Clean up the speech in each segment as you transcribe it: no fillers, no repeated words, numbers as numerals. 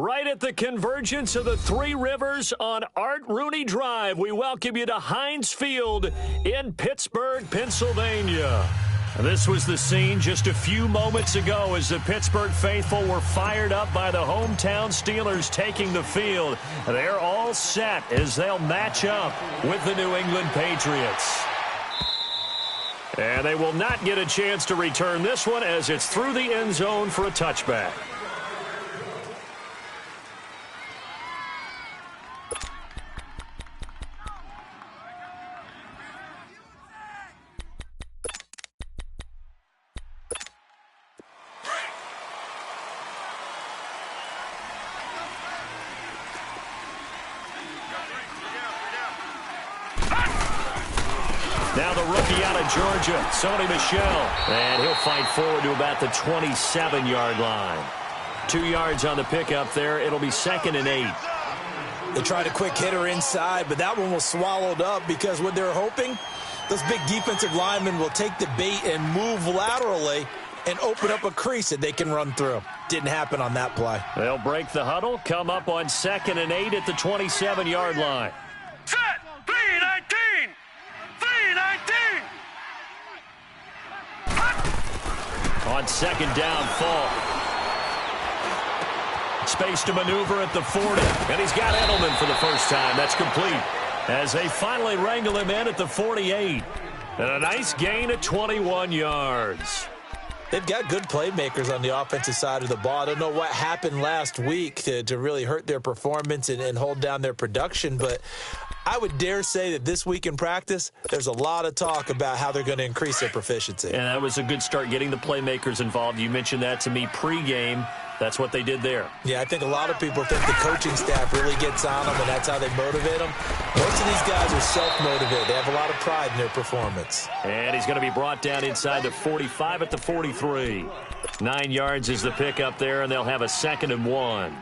Right at the convergence of the Three Rivers on Art Rooney Drive, we welcome you to Heinz Field in Pittsburgh, Pennsylvania. This was the scene just a few moments ago as the Pittsburgh faithful were fired up by the hometown Steelers taking the field. They're all set as they'll match up with the New England Patriots. And they will not get a chance to return this one as it's through the end zone for a touchback. Now the rookie out of Georgia, Sony Michel. And he'll fight forward to about the 27-yard line. 2 yards on the pickup there. It'll be 2nd and 8. They tried a quick hitter inside, but that one was swallowed up because what they're hoping, those big defensive linemen will take the bait and move laterally and open up a crease that they can run through. Didn't happen on that play. They'll break the huddle, come up on 2nd and 8 at the 27-yard line. Set! 3-19! 3-19! On 2nd down, Falk. Space to maneuver at the 40. And he's got Edelman for the first time. That's complete. As they finally wrangle him in at the 48. And a nice gain of 21 yards. They've got good playmakers on the offensive side of the ball. I don't know what happened last week to really hurt their performance and hold down their production, but I would dare say that this week in practice, there's a lot of talk about how they're going to increase their proficiency. And that was a good start getting the playmakers involved. You mentioned that to me pregame. That's what they did there. Yeah, I think a lot of people think the coaching staff really gets on them, and that's how they motivate them. Most of these guys are self-motivated. They have a lot of pride in their performance. And he's going to be brought down inside the 45 at the 43. 9 yards is the pickup there, and they'll have a 2nd and 1.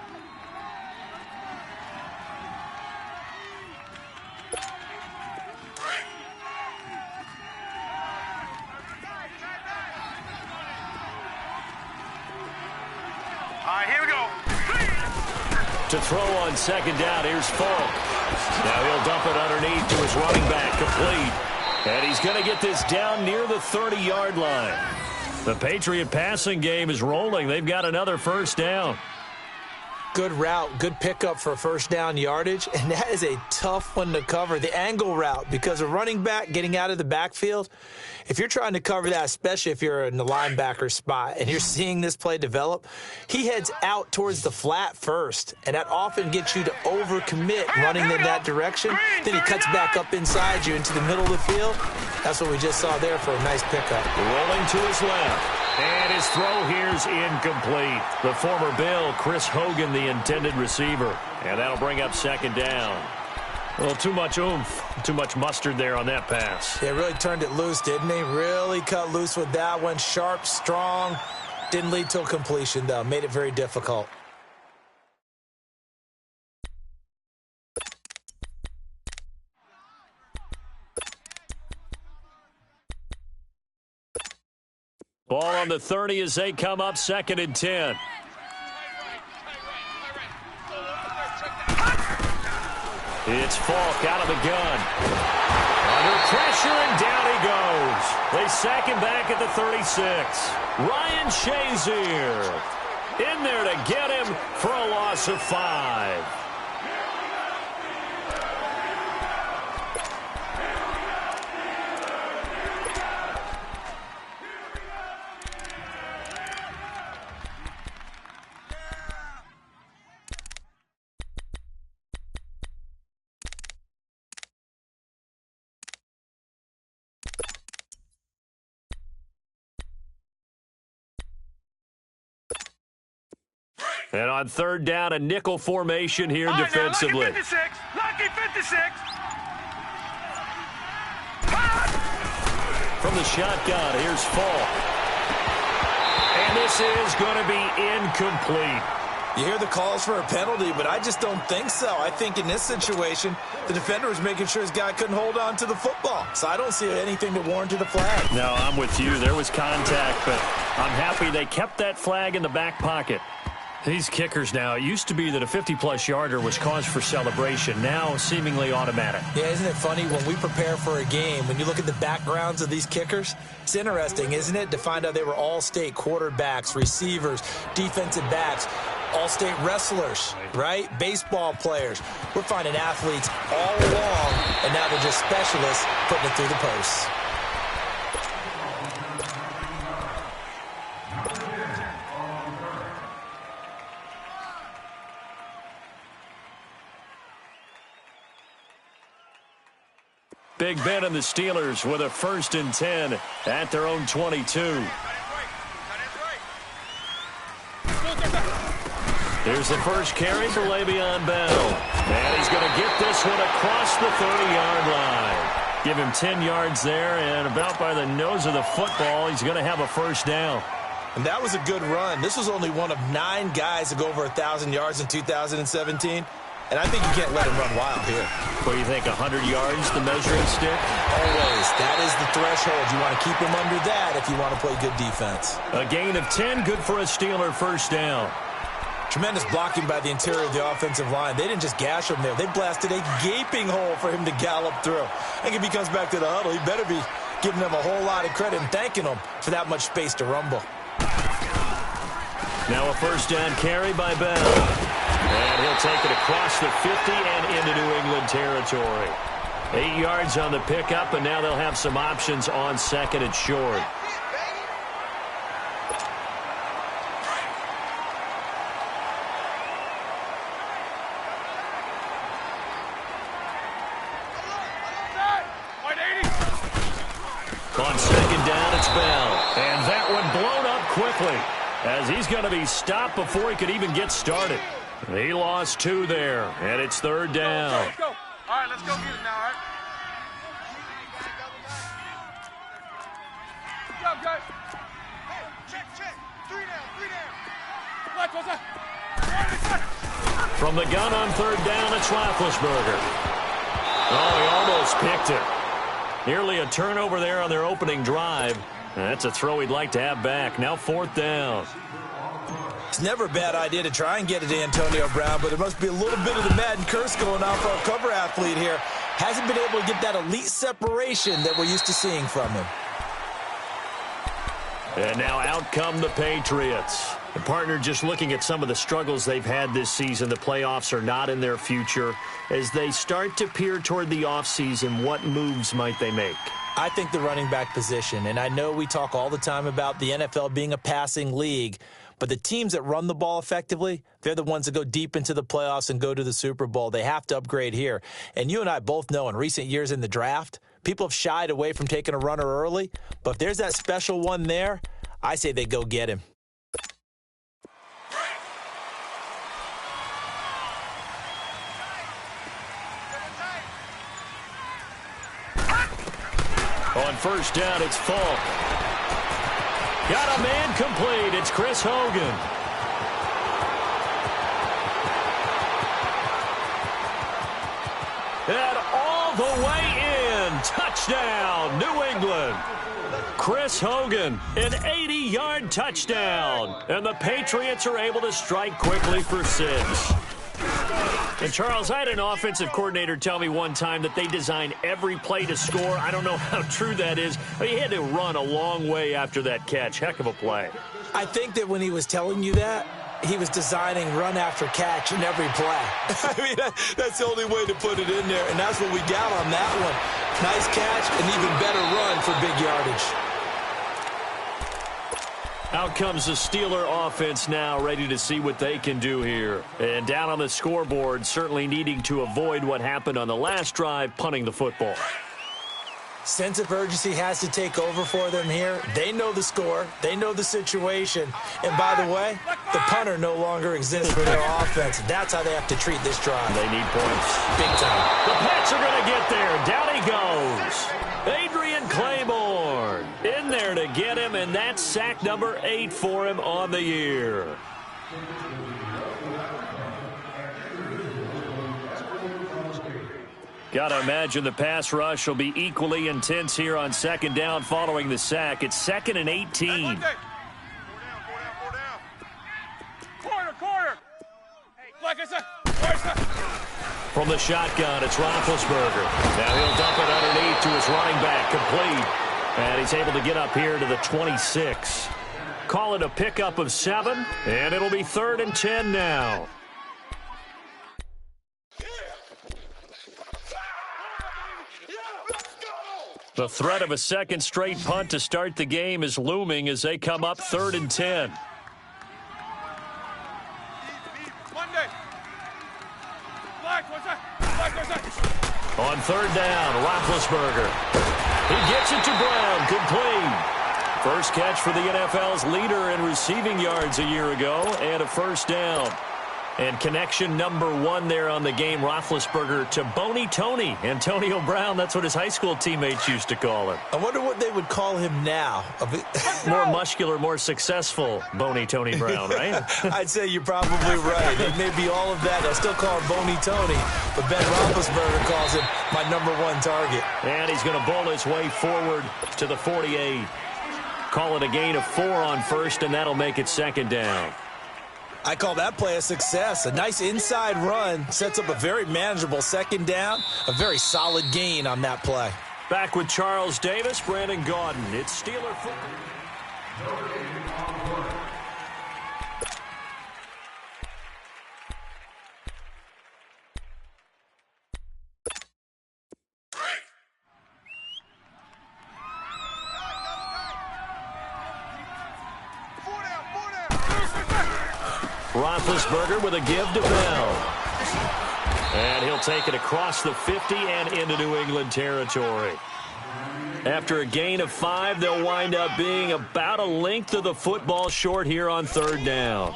Here we go. To throw on 2nd down, here's Falk. Now he'll dump it underneath to his running back, complete. And he's going to get this down near the 30-yard line. The Patriot passing game is rolling. They've got another first down. Good route, good pickup for first down yardage, and that is a tough one to cover, the angle route, because a running back getting out of the backfield, if you're trying to cover that, especially if you're in the linebacker spot and you're seeing this play develop, he heads out towards the flat first, and that often gets you to overcommit running in that direction. Then he cuts back up inside you into the middle of the field. That's what we just saw there for a nice pickup. Rolling to his left. And his throw here's incomplete. The former Bill, Chris Hogan, the intended receiver. And that'll bring up 2nd down. Well, too much oomph, too much mustard there on that pass. Yeah, really turned it loose, didn't he? Really cut loose with that one. Sharp, strong. Didn't lead to a completion, though. Made it very difficult. Ball on the 30 as they come up 2nd and 10. It's Falk out of the gun. Under pressure, and down he goes. They sack him back at the 36. Ryan Shazier in there to get him for a loss of 5. And on 3rd down, a nickel formation here defensively. Lucky 56. Lucky 56. From the shotgun, here's Falk. And this is going to be incomplete. You hear the calls for a penalty, but I just don't think so. I think in this situation, the defender was making sure his guy couldn't hold on to the football. So I don't see anything that warranted a flag. No, I'm with you. There was contact, but I'm happy they kept that flag in the back pocket. These kickers now, it used to be that a 50-plus yarder was cause for celebration. Now, seemingly automatic. Yeah, isn't it funny when we prepare for a game, when you look at the backgrounds of these kickers, it's interesting, isn't it, to find out they were all-state quarterbacks, receivers, defensive backs, all-state wrestlers, right? Baseball players. We're finding athletes all along, and now they're just specialists putting it through the posts. Big Ben and the Steelers with a 1st and 10 at their own 22. Here's the first carry for Le'Veon Bell. And he's going to get this one across the 30-yard line. Give him 10 yards there, and about by the nose of the football, he's going to have a 1st down. And that was a good run. This was only one of 9 guys to go over 1,000 yards in 2017. And I think you can't let him run wild here. What do you think, 100 yards, the measuring stick? Always. That is the threshold. You want to keep him under that if you want to play good defense. A gain of 10, good for a Steeler 1st down. Tremendous blocking by the interior of the offensive line. They didn't just gash him there. They blasted a gaping hole for him to gallop through. I think if he comes back to the huddle, he better be giving them a whole lot of credit and thanking them for that much space to rumble. Now a 1st down carry by Bell. And he'll take it across the 50 and into New England territory. 8 yards on the pickup, and now they'll have some options on 2nd and short. On 2nd down, it's Bell. And that one blown up quickly, as he's going to be stopped before he could even get started. He lost 2 there, and it's 3rd down. Let's go. All right, let's go get it now, all right? Good job, guys. Hey, check. 3 down. Watch, what's that? From the gun on 3rd down, it's Roethlisberger. Oh, he almost picked it. Nearly a turnover there on their opening drive. That's a throw he'd like to have back. Now 4th down. It's never a bad idea to try and get it to Antonio Brown, but there must be a little bit of the Madden curse going on for our cover athlete here. Hasn't been able to get that elite separation that we're used to seeing from him. And now out come the Patriots. The partner just looking at some of the struggles they've had this season. The playoffs are not in their future. As they start to peer toward the offseason, what moves might they make? I think the running back position, and I know we talk all the time about the NFL being a passing league, but the teams that run the ball effectively, they're the ones that go deep into the playoffs and go to the Super Bowl. They have to upgrade here. And you and I both know in recent years in the draft, people have shied away from taking a runner early, but if there's that special one there, I say they go get him. On 1st down, it's Falk. Got a man complete. It's Chris Hogan. And all the way in. Touchdown, New England. Chris Hogan, an 80-yard touchdown. And the Patriots are able to strike quickly for 6. And, Charles, I had an offensive coordinator tell me one time that they design every play to score. I don't know how true that is, but he had to run a long way after that catch. Heck of a play. I think that when he was telling you that, he was designing run after catch in every play. I mean, that's the only way to put it in there, and that's what we got on that one. Nice catch, and even better run for big yardage. Out comes the Steeler offense now, ready to see what they can do here. And down on the scoreboard, certainly needing to avoid what happened on the last drive, punting the football. Sense of urgency has to take over for them here. They know the score. They know the situation. And by the way, the punter no longer exists for their offense. That's how they have to treat this drive. They need points. Big time. The Pats are going to get there. Down he goes. Adrian Claiborne in there to get him, and that's sack number 8 for him on the year. Got to imagine the pass rush will be equally intense here on 2nd down following the sack. It's 2nd and 18. Corner. From the shotgun, it's Roethlisberger. Now he'll dump it underneath to his running back, complete. And he's able to get up here to the 26. Call it a pickup of 7, and it'll be 3rd and 10 now. The threat of a second straight punt to start the game is looming as they come up 3rd and 10. On 3rd down, Roethlisberger. He gets it to Brown, complete. First catch for the NFL's leader in receiving yards a year ago, and a first down. And connection number 1 there on the game, Roethlisberger to Boney Tony. Antonio Brown, that's what his high school teammates used to call him. I wonder what they would call him now. More muscular, more successful Boney Tony Brown, right? I'd say you're probably right. It may be all of that. I still call him Boney Tony, but Ben Roethlisberger calls him my number 1 target. And he's going to bowl his way forward to the 48. Call it a gain of 4 on first, and that'll make it 2nd down. I call that play a success. A nice inside run sets up a very manageable 2nd down. A very solid gain on that play. Back with Charles Davis, Brandon Gaudin. It's Steeler football. Roethlisberger with a give to Bell. And he'll take it across the 50 and into New England territory. After a gain of 5, they'll wind up being about a length of the football short here on 3rd down.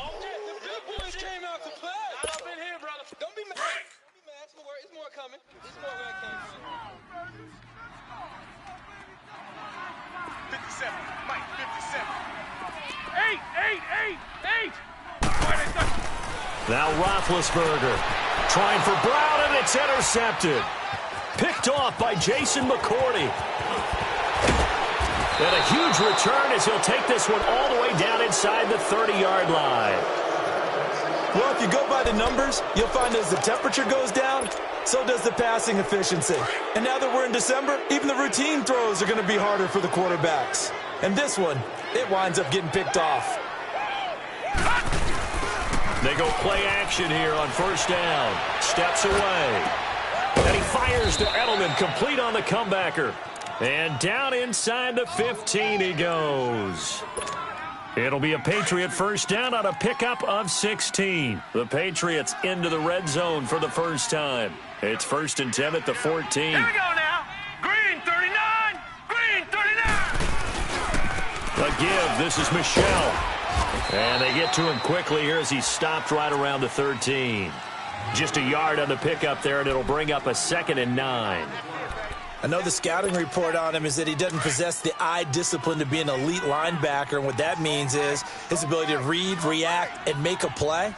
Now Roethlisberger trying for Brown, and it's intercepted. Picked off by Jason McCourty. And a huge return as he'll take this one all the way down inside the 30-yard line. Well, if you go by the numbers, you'll find as the temperature goes down, so does the passing efficiency. And now that we're in December, even the routine throws are going to be harder for the quarterbacks. And this one, it winds up getting picked off. They go play action here on 1st down. Steps away. And he fires to Edelman, complete on the comebacker. And down inside the 15 he goes. It'll be a Patriot 1st down on a pickup of 16. The Patriots into the red zone for the first time. It's 1st and 10 at the 14. Here we go now. Green 39. Green 39. A give. This is Michelle. And they get to him quickly here as he stopped right around the 13. Just a yard on the pickup there, and it'll bring up a 2nd and 9. I know the scouting report on him is that he doesn't possess the eye discipline to be an elite linebacker, and what that means is his ability to read, react, and make a play.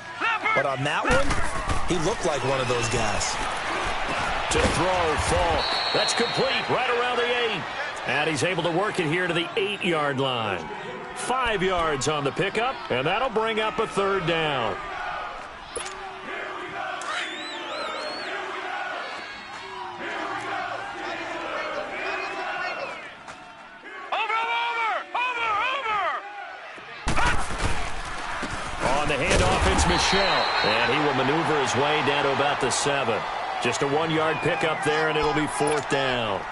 But on that one, he looked like one of those guys. To throw, Falk. That's complete right around the 8. And he's able to work it here to the 8-yard line. 5 yards on the pickup, and that'll bring up a 3rd down. On the handoff, it's Michelle, and he will maneuver his way down to about the 7. Just a 1-yard pickup there, and it'll be 4th down.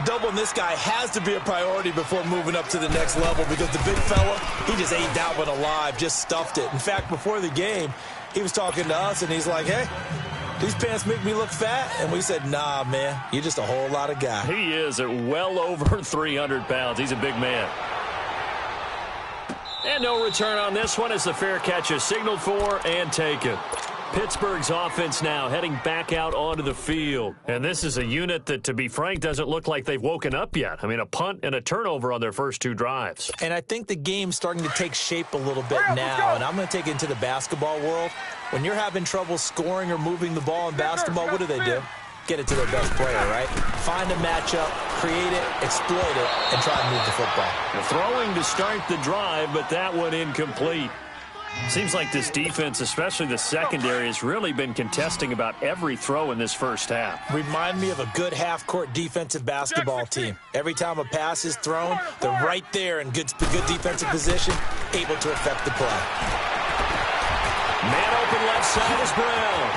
Doubling this guy has to be a priority before moving up to the next level because the big fella, he just ate that one alive, just stuffed it. In fact, before the game, he was talking to us, and he's like, hey, these pants make me look fat. And we said, nah, man, you're just a whole lot of guy. He is at well over 300 pounds. He's a big man. And no return on this one as the fair catch is signaled for and taken. Pittsburgh's offense now heading back out onto the field. And this is a unit that, to be frank, doesn't look like they've woken up yet. I mean, a punt and a turnover on their first 2 drives. And I think the game's starting to take shape a little bit now. And I'm going to take it into the basketball world. When you're having trouble scoring or moving the ball in basketball, what do? Get it to their best player, right? Find a matchup, create it, exploit it, and try to move the football. The throwing to start the drive, but that one incomplete. Seems like this defense, especially the secondary, has really been contesting about every throw in this first half. Remind me of a good half-court defensive basketball team. Every time a pass is thrown, they're right there in good defensive position, able to affect the play. Man open left side is Brown.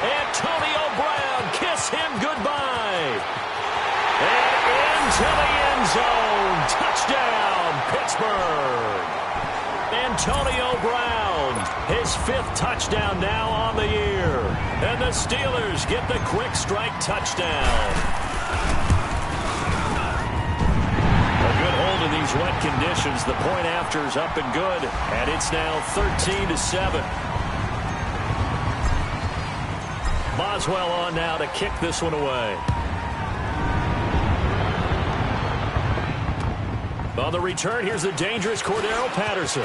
Antonio Brown, kiss him goodbye. And into the end zone. Touchdown, Pittsburgh. Antonio Brown, his 5th touchdown now on the year. And the Steelers get the quick strike touchdown. A good hold in these wet conditions. The point after is up and good. And it's now 13-7. Boswell on now to kick this one away. On the return, here's the dangerous Cordero Patterson.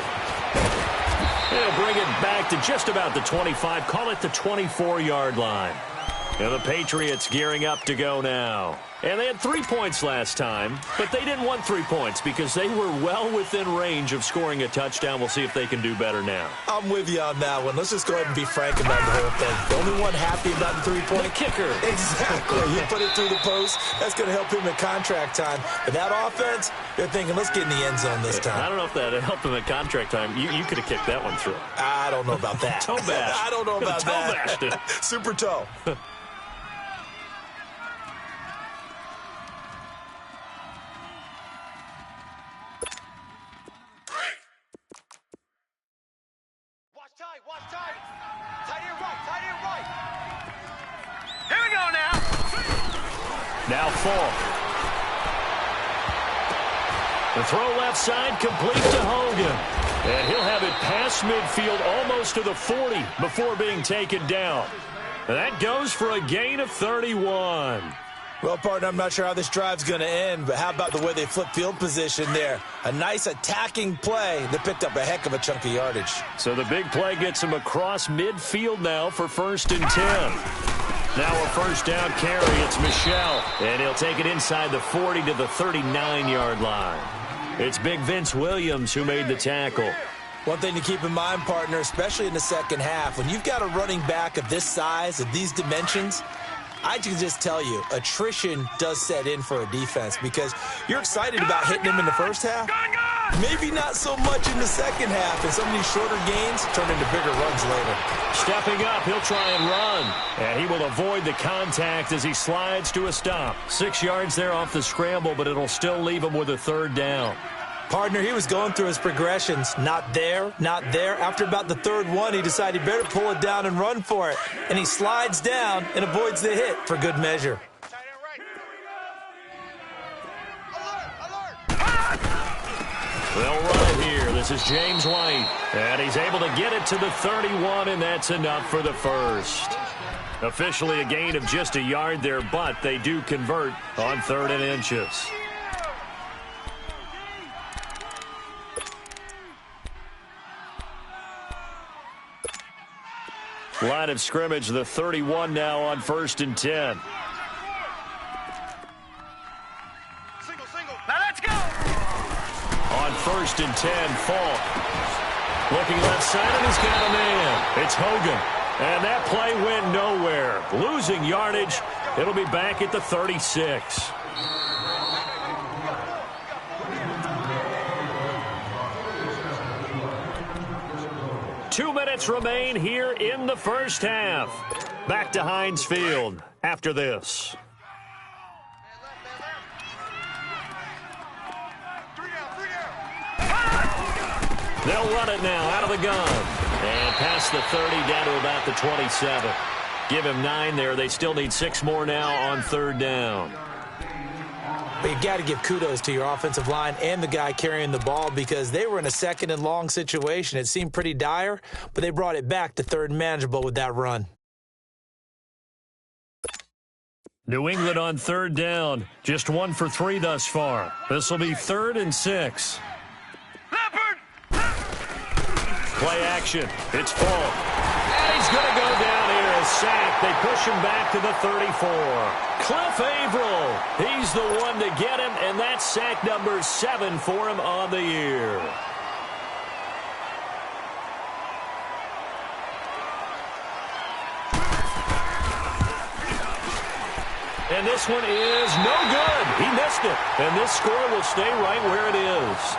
He'll bring it back to just about the 25, call it the 24-yard line. And the Patriots gearing up to go now. And they had 3 points last time, but they didn't want 3 points because they were well within range of scoring a touchdown. We'll see if they can do better now. I'm with you on that one. Let's just go ahead and be frank about the whole thing. The only one happy about the three-point kicker. Exactly. He put it through the post. That's going to help him in contract time. But that offense, they're thinking, let's get in the end zone this time. I don't know if that helped him at contract time. You could have kicked that one through. I don't know about that. Toe bash. I don't know about toe that. Bashed it. Super toe. Watch tight. Tight end right. Here we go now. Now Falk. The throw left side complete to Hogan. And he'll have it past midfield almost to the 40 before being taken down. And that goes for a gain of 31. Well, partner, I'm not sure how this drive's going to end, but how about the way they flip field position there? A nice attacking play that picked up a heck of a chunk of yardage. So the big play gets him across midfield now for 1st and 10. Now a first down carry. It's Michel. And he'll take it inside the 40 to the 39-yard line. It's Big Vince Williams who made the tackle. One thing to keep in mind, partner, especially in the second half, when you've got a running back of this size, of these dimensions, I can just tell you, attrition does set in for a defense because you're excited about hitting him in the first half. Maybe not so much in the second half, and some of these shorter gains turn into bigger runs later. Stepping up, he'll try and run. And he will avoid the contact as he slides to a stop. 6 yards there off the scramble, but it'll still leave him with a 3rd down. Partner, he was going through his progressions. Not there, not there. After about the 3rd one, he decided he better pull it down and run for it. And he slides down and avoids the hit for good measure. They'll run it here. This is James White. And he's able to get it to the 31, and that's enough for the first. Officially a gain of just a yard there, but they do convert on 3rd and inches. Line of scrimmage, the 31 now on 1st and 10. Single. Now let's go. On 1st and 10, Falk. Looking left side, and he's got a man. It's Hogan. And that play went nowhere. Losing yardage. It'll be back at the 36. Two minutes remain here in the first half. Back to Heinz Field after this. They'll run it now out of the gun. And past the 30 down to about the 27. Give him 9 there. They still need 6 more now on 3rd down. But you got to give kudos to your offensive line and the guy carrying the ball because they were in a 2nd and long situation. It seemed pretty dire, but they brought it back to 3rd and manageable with that run. New England on 3rd down. Just 1 for 3 thus far. This will be 3rd and 6. Play action. It's Falk. And he's going to go down here. A sack. They push him back to the 34. Cliff Averill. He's the one to get him, and that's sack number 7 for him on the year. And this one is no good. He missed it. And this score will stay right where it is.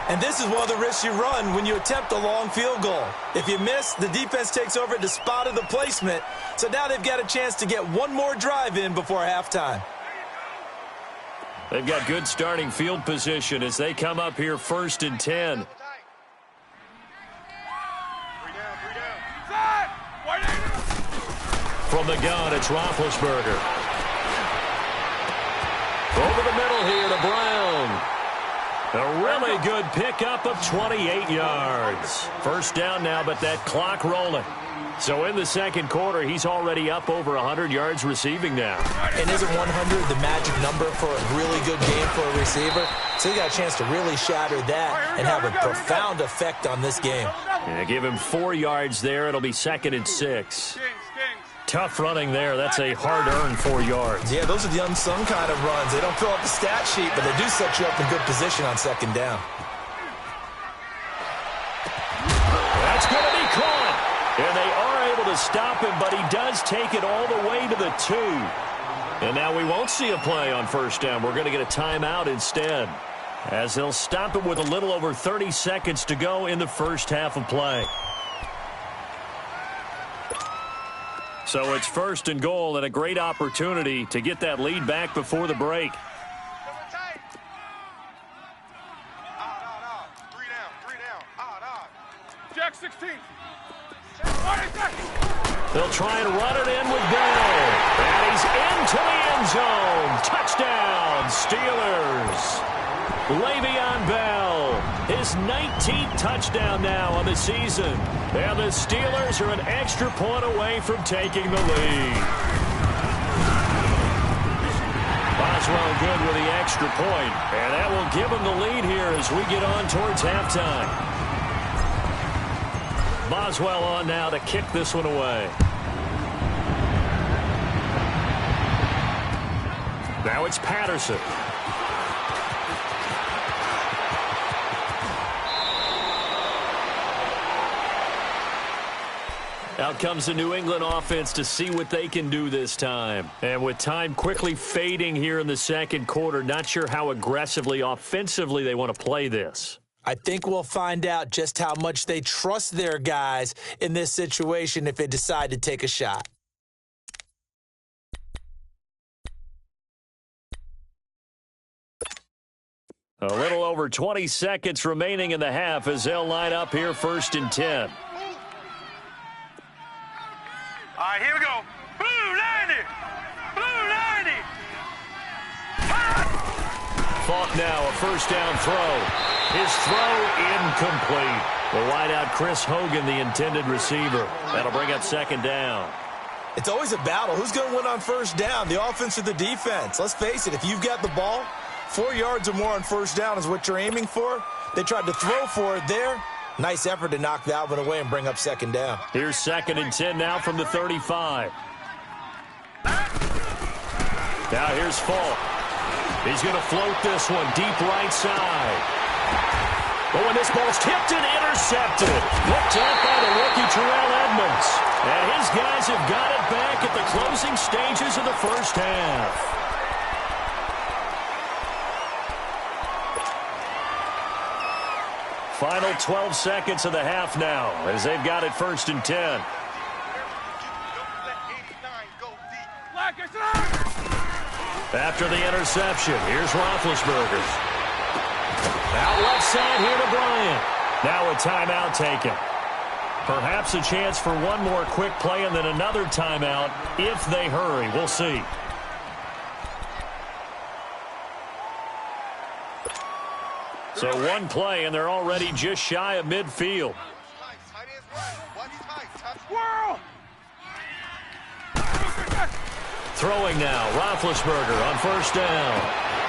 And this is one of the risks you run when you attempt a long field goal. If you miss, the defense takes over at the spot of the placement. So now they've got a chance to get one more drive in before halftime. They've got good starting field position as they come up here 1st and 10. From the gun, it's Roethlisberger. Over the middle here to Brown. A really good pickup of 28 yards. First down now, but that clock rolling. So in the second quarter, he's already up over 100 yards receiving now. And isn't 100 the magic number for a really good game for a receiver? So he got a chance to really shatter that and have a profound effect on this game. Yeah, give him 4 yards there. It'll be 2nd and 6. Tough running there. That's a hard-earned 4 yards. Yeah, those are the unsung kind of runs. They don't fill up the stat sheet, but they do set you up in good position on 2nd down. That's going to be caught. And they are able to stop him, but he does take it all the way to the 2. And now we won't see a play on 1st down. We're going to get a timeout instead, as they'll stop it with a little over 30 seconds to go in the first half of play. So it's 1st and goal and a great opportunity to get that lead back before the break. Jack 16. They'll try and run it in with Bell. And he's into the end zone. Touchdown, Steelers. Le'Veon Bell, his 19th touchdown now on the season. And the Steelers are an extra point away from taking the lead. Boswell good with the extra point. And that will give him the lead here as we get on towards halftime. Boswell on now to kick this one away. Now it's Patterson. Out comes the New England offense to see what they can do this time. And with time quickly fading here in the second quarter, not sure how aggressively, offensively they want to play this. I think we'll find out just how much they trust their guys in this situation if they decide to take a shot. A little over 20 seconds remaining in the half as they'll line up here 1st and 10. All right, here we go. Blue 90. Blue 90. Falk now, a 1st down throw. His throw incomplete. The wideout Chris Hogan, the intended receiver. That'll bring up 2nd down. It's always a battle. Who's going to win on 1st down, the offense or the defense? Let's face it, if you've got the ball, 4 yards or more on 1st down is what you're aiming for. They tried to throw for it there. Nice effort to knock that one away and bring up 2nd down. Here's 2nd and 10 now from the 35. Now here's Falk. He's going to float this one deep right side. But when this ball's tipped and intercepted, picked up by the rookie Terrell Edmonds. And his guys have got it back at the closing stages of the first half. Final 12 seconds of the half now as they've got it 1st and 10. After the interception, here's Roethlisberger. Out left side here to Bryant. Now a timeout taken. Perhaps a chance for one more quick play and then another timeout if they hurry. We'll see. So one play, and they're already just shy of midfield. Throwing now, Roethlisberger on 1st down.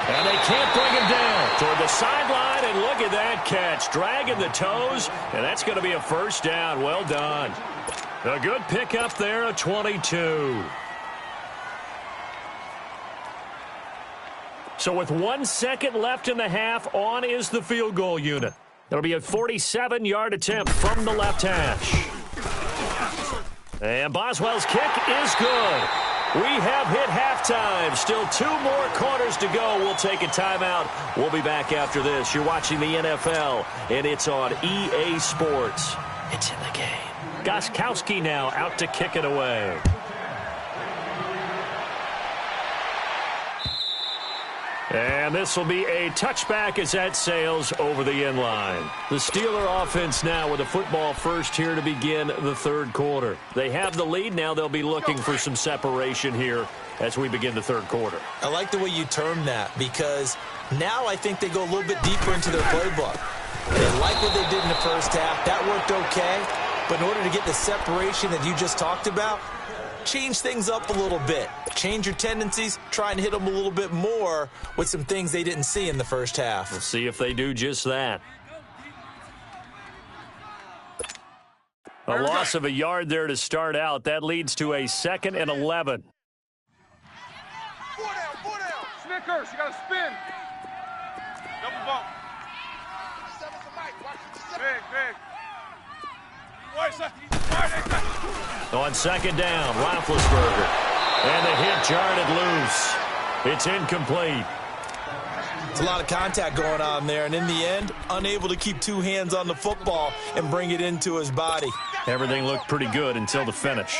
And they can't bring him down. Toward the sideline, and look at that catch. Dragging the toes, and that's going to be a 1st down. Well done. A good pickup there, a 22. So with 1 second left in the half, on is the field goal unit. It'll be a 47-yard attempt from the left hash. And Boswell's kick is good. We have hit halftime. Still 2 more quarters to go. We'll take a timeout. We'll be back after this. You're watching the NFL, and it's on EA Sports. It's in the game. Gostkowski now out to kick it away. And this will be a touchback as that sails over the end line. The Steeler offense now with a football first here to begin the third quarter. They have the lead. Now they'll be looking for some separation here as we begin the third quarter. I like the way you term that because now I think they go a little bit deeper into their playbook. They like what they did in the first half. That worked okay. But in order to get the separation that you just talked about, change things up a little bit. Change your tendencies. Try and hit them a little bit more with some things they didn't see in the first half. We'll see if they do just that. A loss of a yard there to start out. That leads to a 2nd and 11. 4 down, 4 down. Snickers, you got to spin. Double bump. Big, big. On 2nd down, Roethlisberger. And the hit jarred it loose. It's incomplete. It's a lot of contact going on there, and in the end, unable to keep 2 hands on the football and bring it into his body. Everything looked pretty good until the finish.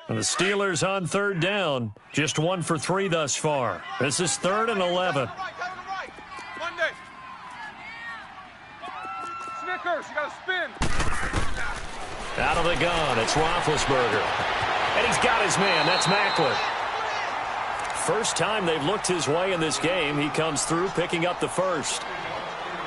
And the Steelers on 3rd down, just 1 for 3 thus far. This is 3rd and 11. Monday. Snickers, you got to spin. Out of the gun, it's Roethlisberger. And he's got his man, that's Macklin. First time they've looked his way in this game, he comes through picking up the first.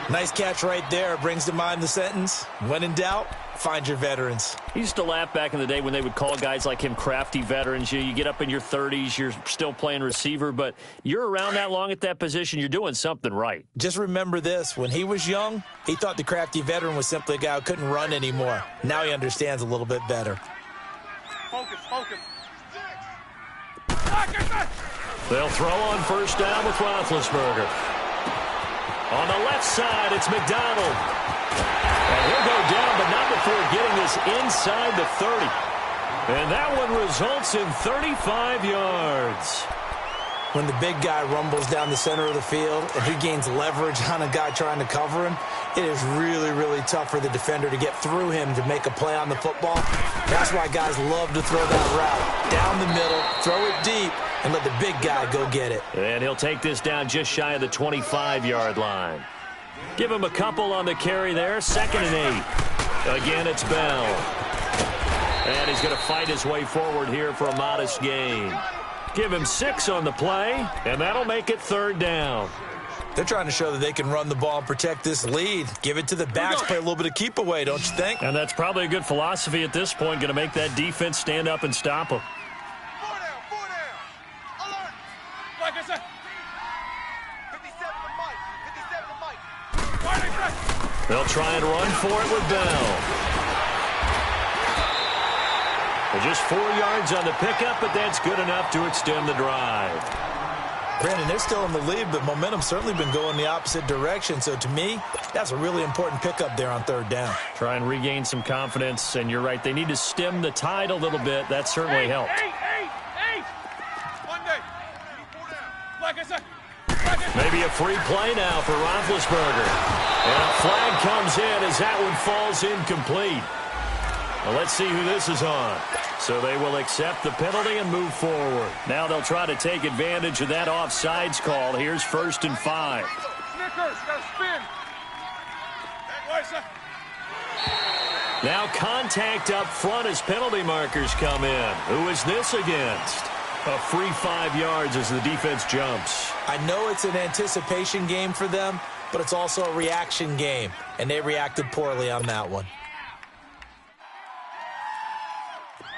Nice catch right there. Brings to mind the sentence, when in doubt, find your veterans. He used to laugh back in the day when they would call guys like him crafty veterans. You get up in your 30s, you're still playing receiver, but you're around that long at that position, you're doing something right. Just remember this. When he was young, he thought the crafty veteran was simply a guy who couldn't run anymore. Now he understands a little bit better. Focus, focus. They'll throw on 1st down with Roethlisberger. On the left side, it's McDonald. And he'll go down, but not before getting this inside the 30. And that one results in 35 yards. When the big guy rumbles down the center of the field and he gains leverage on a guy trying to cover him, it is really, really tough for the defender to get through him to make a play on the football. That's why guys love to throw that route. Down the middle, throw it deep, and let the big guy go get it. And he'll take this down just shy of the 25-yard line. Give him a couple on the carry there. 2nd and 8. Again, it's Bell. And he's going to fight his way forward here for a modest gain. Give him 6 on the play, and that'll make it 3rd down. They're trying to show that they can run the ball and protect this lead. Give it to the backs, play a little bit of keep away, don't you think? And that's probably a good philosophy at this point, going to make that defense stand up and stop them. 4 down, 4 down. Alert. Like I said. 57 to Mike. 57 to Mike. They'll try and run for it with Bell. Just 4 yards on the pickup, but that's good enough to extend the drive. Brandon, they're still in the lead, but momentum's certainly been going the opposite direction. So to me, that's a really important pickup there on 3rd down. Try and regain some confidence, and you're right. They need to stem the tide a little bit. That certainly helped. 8. Monday. 4 down. Like I said. Maybe a free play now for Roethlisberger. And a flag comes in as that one falls incomplete. Well, let's see who this is on. So they will accept the penalty and move forward. Now they'll try to take advantage of that offsides call. Here's 1st and 5. Snickers, got to spin. Now contact up front as penalty markers come in. Who is this against? A free 5 yards as the defense jumps. I know it's an anticipation game for them, but it's also a reaction game, and they reacted poorly on that one.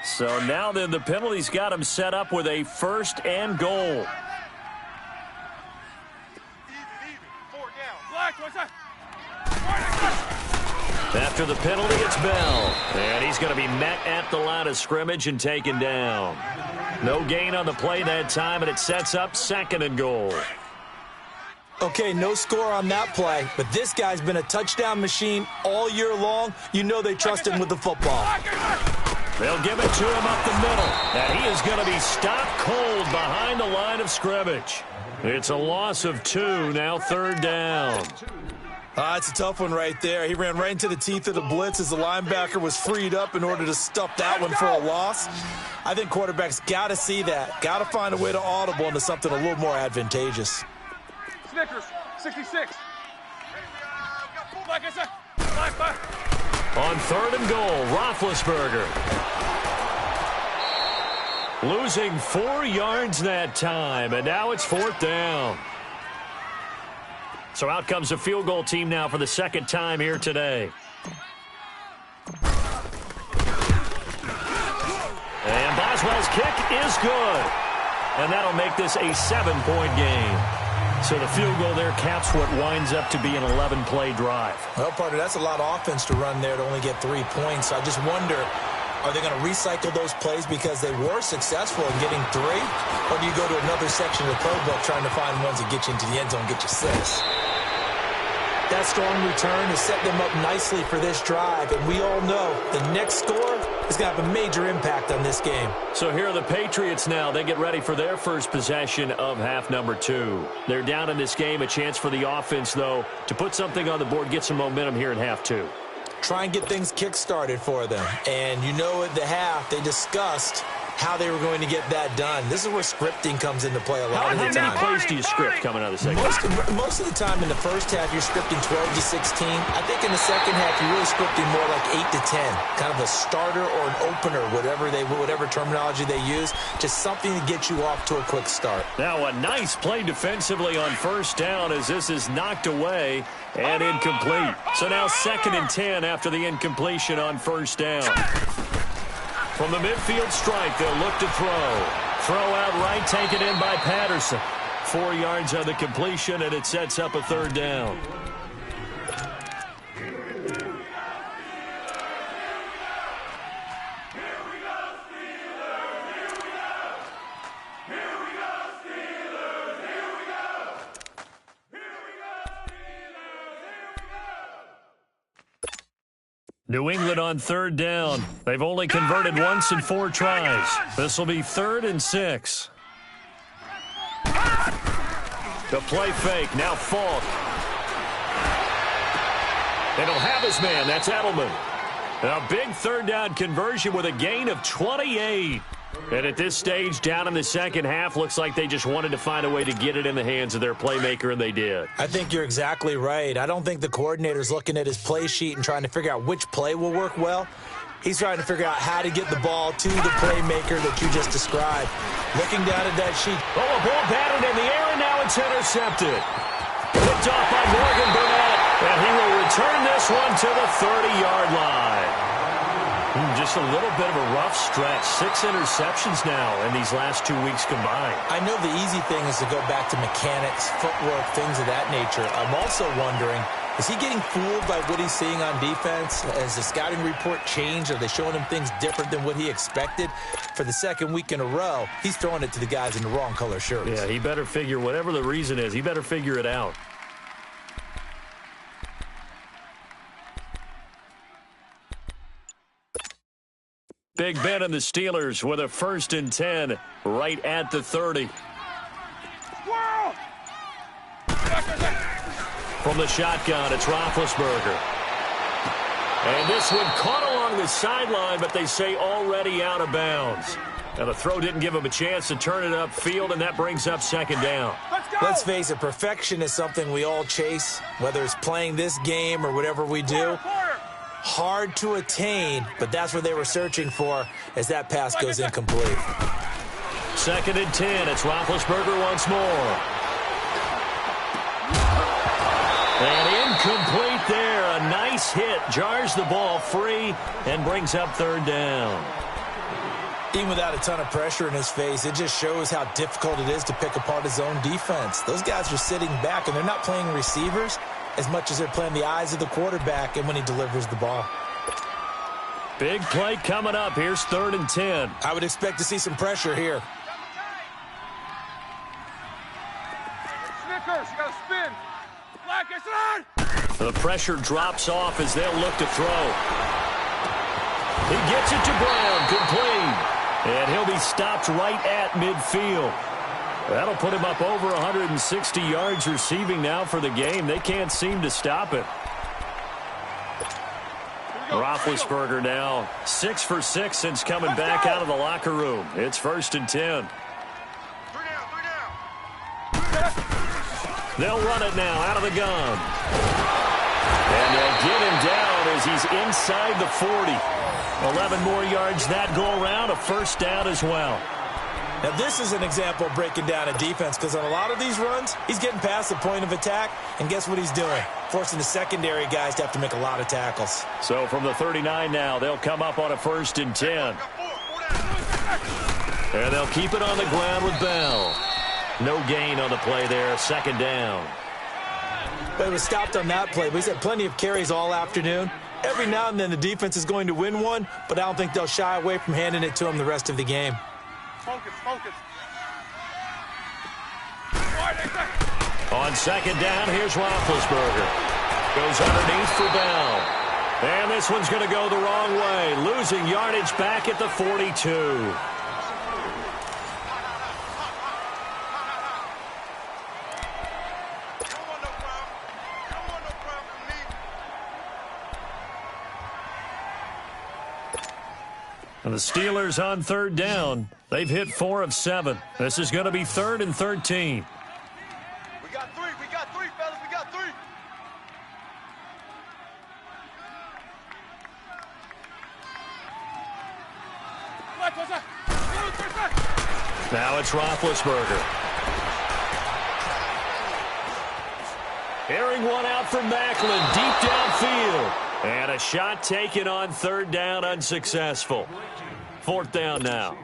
So now then the penalty's got them set up with a 1st and goal. 4 down. Black, what's that? After the penalty, it's Bell. And he's going to be met at the line of scrimmage and taken down. No gain on the play that time, and it sets up 2nd and goal. Okay, no score on that play, but this guy's been a touchdown machine all year long. You know they trust him with the football. They'll give it to him up the middle, and he is going to be stopped cold behind the line of scrimmage. It's a loss of 2, now 3rd down. It's a tough one right there. He ran right into the teeth of the blitz as the linebacker was freed up in order to stuff that one for a loss. I think quarterbacks got to see that. Got to find a way to audible into something a little more advantageous. Snickers, 66. Like I said, On 3rd and goal, Roethlisberger. Losing 4 yards that time, and now it's 4th down. So out comes a field goal team now for the 2nd time here today. And Boswell's kick is good. And that'll make this a 7-point game. So the field goal there caps what winds up to be an 11-play drive. Well, partner, that's a lot of offense to run there to only get 3 points. I just wonder, are they going to recycle those plays because they were successful in getting 3? Or do you go to another section of the playbook trying to find ones that get you into the end zone and get you 6? That strong return has set them up nicely for this drive, and we all know the next score is going to have a major impact on this game. So here are the Patriots now. They get ready for their first possession of half number 2. They're down in this game. A chance for the offense, though, to put something on the board, get some momentum here in half 2. Try and get things kick-started for them. And you know at the half, they discussed how they were going to get that done. This is where scripting comes into play a lot of the time. How many plays do you script coming out of the second? Most of the time in the first half, you're scripting 12 to 16. I think in the second half, you're really scripting more like 8 to 10. Kind of a starter or an opener, whatever terminology they use. Just something to get you off to a quick start. Now a nice play defensively on 1st down as this is knocked away and incomplete. So now 2nd and 10 after the incompletion on 1st down. From the midfield strike, they'll look to throw. Throw out right, taken in by Patterson. 4 yards on the completion, and it sets up a 3rd down. New England on 3rd down. They've only converted once in 4 tries. This will be 3rd and 6. The play fake, now Falk. And he'll have his man, that's Edelman. A big 3rd down conversion with a gain of 28. And at this stage, down in the second half, looks like they just wanted to find a way to get it in the hands of their playmaker, and they did. I think you're exactly right. I don't think the coordinator's looking at his play sheet and trying to figure out which play will work well. He's trying to figure out how to get the ball to the playmaker that you just described. Looking down at that sheet. Oh, a ball batted in the air, and now it's intercepted. Picked off by Morgan Burnett, and he will return this one to the 30-yard line. Just a little bit of a rough stretch. 6 interceptions now in these last 2 weeks combined. I know the easy thing is to go back to mechanics, footwork, things of that nature. I'm also wondering, is he getting fooled by what he's seeing on defense? Has the scouting report changed? Are they showing him things different than what he expected? For the 2nd week in a row, he's throwing it to the guys in the wrong color shirts. Yeah, he better figure, whatever the reason is, he better figure it out. Big Ben and the Steelers with a 1st and 10 right at the 30. From the shotgun, it's Roethlisberger. And this one caught along the sideline, but they say already out of bounds. Now the throw didn't give him a chance to turn it upfield, and that brings up 2nd down. Let's face it, perfection is something we all chase, whether it's playing this game or whatever we do. Hard to attain, but that's what they were searching for as that pass goes incomplete. 2nd and 10. It's Roethlisberger once more. And incomplete there. A nice hit. Jars the ball free and brings up 3rd down. Even without a ton of pressure in his face, it just shows how difficult it is to pick apart his own defense. Those guys are sitting back, and they're not playing receivers as much as they're playing the eyes of the quarterback and when he delivers the ball. Big play coming up. Here's 3rd and 10. I would expect to see some pressure here. Snickers, you got to spin. The pressure drops off as they'll look to throw. He gets it to Brown, complete. And he'll be stopped right at midfield. That'll put him up over 160 yards receiving now for the game. They can't seem to stop it. Roethlisberger now 6 for 6 since coming back out of the locker room. It's 1st and 10. They'll run it now out of the gun. And they'll get him down as he's inside the 40. 11 more yards that go around, a 1st down as well. Now, this is an example of breaking down a defense because on a lot of these runs, he's getting past the point of attack, and guess what he's doing? Forcing the secondary guys to have to make a lot of tackles. So from the 39 now, they'll come up on a 1st and 10. And they'll keep it on the ground with Bell. No gain on the play there, 2nd down. But he was stopped on that play, but he's had plenty of carries all afternoon. Every now and then the defense is going to win one, but I don't think they'll shy away from handing it to him the rest of the game. Focus. On 2nd down, here's Roethlisberger. Goes underneath for Bell. And this one's going to go the wrong way. Losing yardage back at the 42. And the Steelers on 3rd down. They've hit 4 of 7. This is going to be 3rd and 13. We got three, fellas. We got 3. Now it's Roethlisberger. Airing one out from Macklin, deep downfield. And a shot taken on 3rd down, unsuccessful. 4th down now.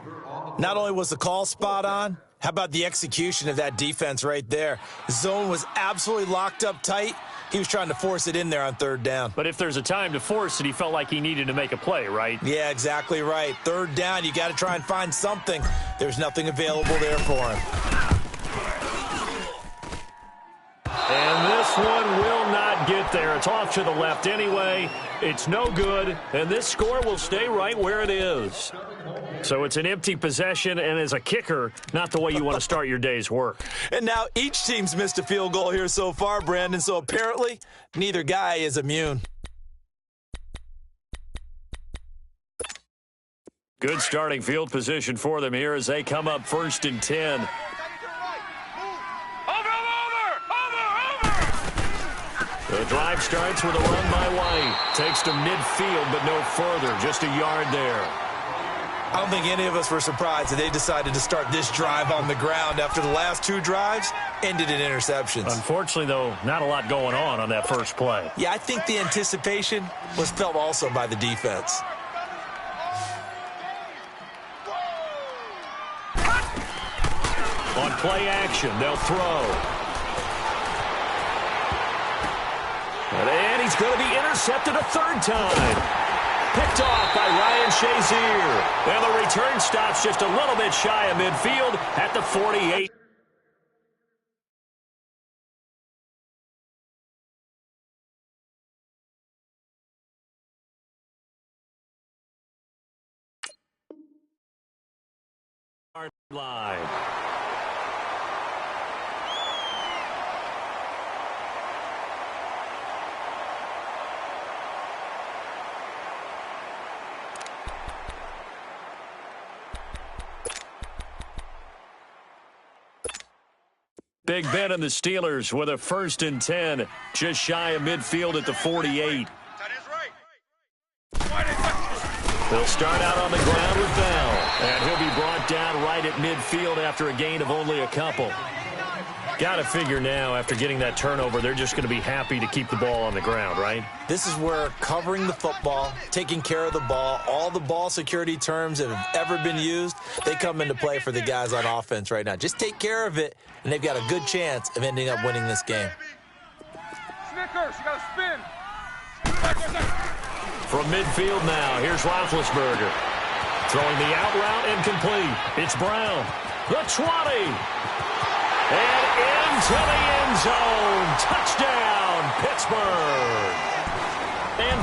Not only was the call spot on, how about the execution of that defense right there? The zone was absolutely locked up tight. He was trying to force it in there on 3rd down. But if there's a time to force it, he felt like he needed to make a play, right? Yeah, exactly right. 3rd down, you got to try and find something. There's nothing available there for him. And this one will not get there. It's off to the left anyway. It's no good, and this score will stay right where it is. So it's an empty possession, and as a kicker, not the way you want to start your day's work. And now each team's missed a field goal here so far, Brandon, so apparently neither guy is immune. Good starting field position for them here as they come up 1st and 10. The drive starts with a run by White. Takes to midfield, but no further. Just a yard there. I don't think any of us were surprised that they decided to start this drive on the ground after the last 2 drives ended in interceptions. Unfortunately, though, not a lot going on that first play. Yeah, I think the anticipation was felt also by the defense. On play action, they'll throw. And he's going to be intercepted a 3rd time. Picked off by Ryan Shazier. And the return stops just a little bit shy of midfield at the 48. Line. Big Ben and the Steelers with a 1st and 10, just shy of midfield at the 48. They'll start out on the ground with Bell, and he'll be brought down right at midfield after a gain of only a couple. Got to figure now, after getting that turnover, they're just going to be happy to keep the ball on the ground, right? This is where covering the football, taking care of the ball, all the ball security terms that have ever been used, they come into play for the guys on offense right now. Just take care of it, and they've got a good chance of ending up winning this game. Snickers, you got to spin. From midfield now, here's Roethlisberger. Throwing the out route incomplete. It's Brown. The 20. And into the end zone. Touchdown.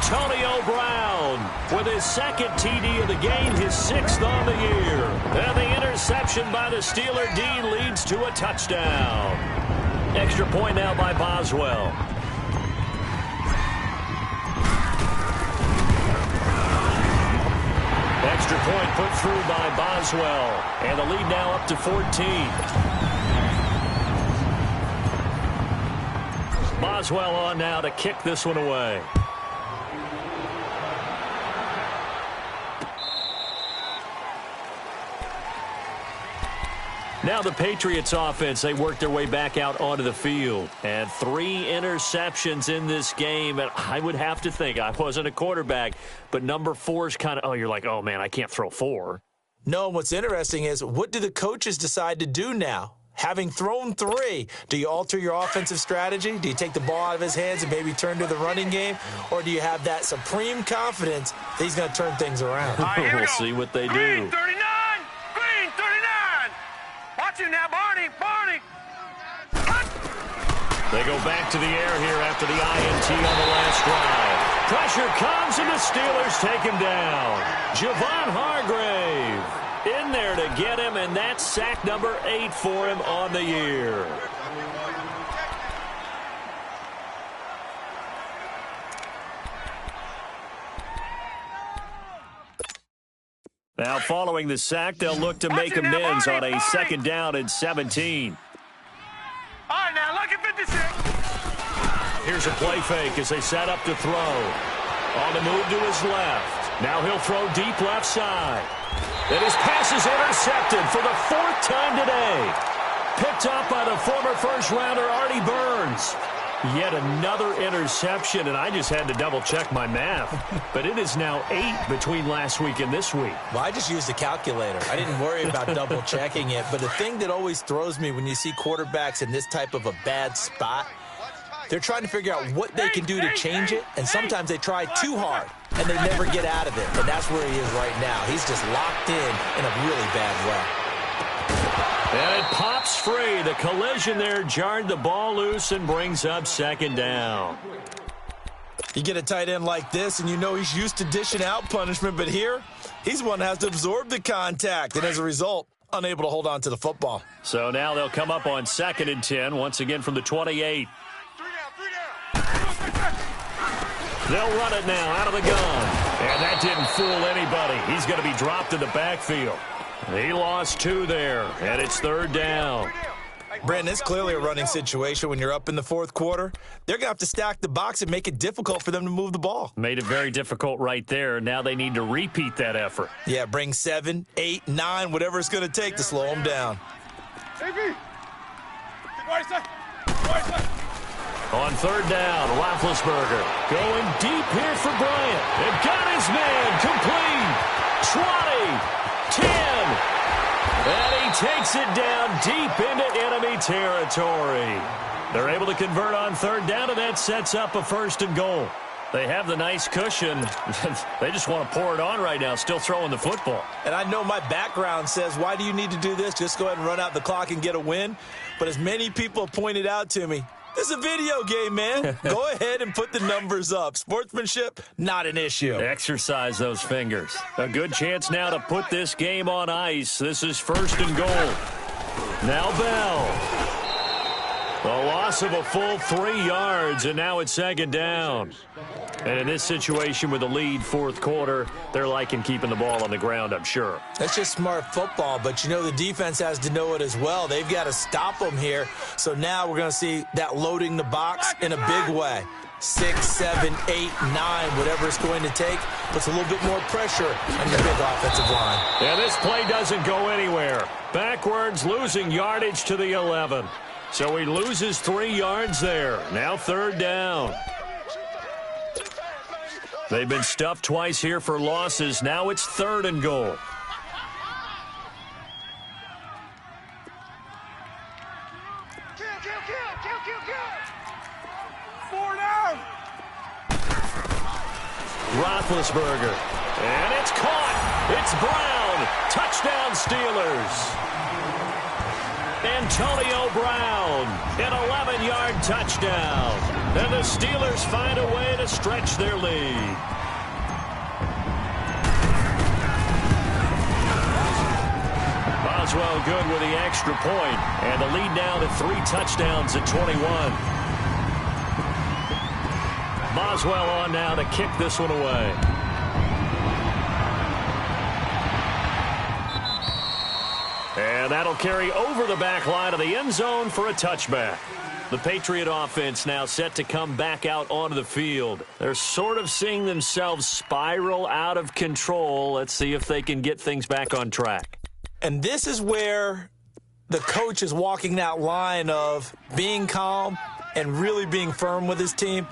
Antonio Brown with his second TD of the game, his 6th on the year. And the interception by the Steeler D leads to a touchdown. Extra point now by Boswell. Extra point put through by Boswell. And the lead now up to 14. Boswell on now to kick this one away. Now the Patriots offense, they work their way back out onto the field. And 3 interceptions in this game. And I would have to think, I wasn't a quarterback, but number 4 is kind of, you're like, oh, man, I can't throw 4. No, what's interesting is, what do the coaches decide to do now? Having thrown 3, do you alter your offensive strategy? Do you take the ball out of his hands and maybe turn to the running game? Or do you have that supreme confidence that he's going to turn things around? We'll see what they do. Green 39! Green 39! Watch him now, Barney! Barney! They go back to the air here after the INT on the last drive. Pressure comes and the Steelers take him down. Javon Hargrave in there to get him, and that's sack number 8 for him on the year. Now following the sack, they'll look to make amends on a 2nd down and 17. All right, now, look at 56. Here's a play fake as they set up to throw. On the move to his left. Now he'll throw deep left side. And his pass is intercepted for the 4th time today. Picked up by the former first-rounder Artie Burns. Yet another interception, and I just had to double-check my math. But it is now 8 between last week and this week. Well, I just used a calculator. I didn't worry about double-checking it. But the thing that always throws me when you see quarterbacks in this type of a bad spot, they're trying to figure out what they can do to change it, and sometimes they try too hard, and they never get out of it. And that's where he is right now. He's just locked in a really bad way. And it pops free. The collision there jarred the ball loose and brings up 2nd down. You get a tight end like this, and you know he's used to dishing out punishment, but here, he's one that has to absorb the contact, and as a result, unable to hold on to the football. So now they'll come up on 2nd and 10, once again from the 28. They'll run it now out of the gun. And that didn't fool anybody. He's going to be dropped in the backfield. He lost 2 there, and it's 3rd down. Brandon, it's clearly a running situation when you're up in the 4th quarter. They're going to have to stack the box and make it difficult for them to move the ball. Made it very difficult right there. Now they need to repeat that effort. Yeah, bring 7, 8, 9, whatever it's going to take to slow them down. On 3rd down, Roethlisberger going deep here for Bryant. And got his man complete. 20, 10. And he takes it down deep into enemy territory. They're able to convert on 3rd down, and that sets up a 1st and goal. They have the nice cushion. They just want to pour it on right now, still throwing the football. And I know my background says, why do you need to do this? Just go ahead and run out the clock and get a win. But as many people have pointed out to me, this is a video game, man. Go ahead and put the numbers up. Sportsmanship, not an issue. Exercise those fingers. A good chance now to put this game on ice. This is 1st and goal. Now Bell. A loss of a full 3 yards, and now it's 2nd down. And in this situation with the lead 4th quarter, they're liking keeping the ball on the ground, I'm sure. That's just smart football, but you know the defense has to know it as well. They've got to stop them here. So now we're going to see that loading the box in a big way. 6, 7, 8, 9, whatever it's going to take, puts a little bit more pressure on your big offensive line. And this play doesn't go anywhere. Backwards, losing yardage to the 11. So he loses 3 yards there. Now 3rd down. They've been stuffed twice here for losses. Now it's 3rd and goal. Roethlisberger. And it's caught. It's Brown. Touchdown, Steelers. Antonio Brown, an 11-yard touchdown. And the Steelers find a way to stretch their lead. Boswell good with the extra point, and the lead now to 3 touchdowns at 21. Boswell on now to kick this one away. And that'll carry over the back line of the end zone for a touchback. The Patriot offense now set to come back out onto the field. They're sort of seeing themselves spiral out of control. Let's see if they can get things back on track. And this is where the coach is walking that line of being calm and really being firm with his team.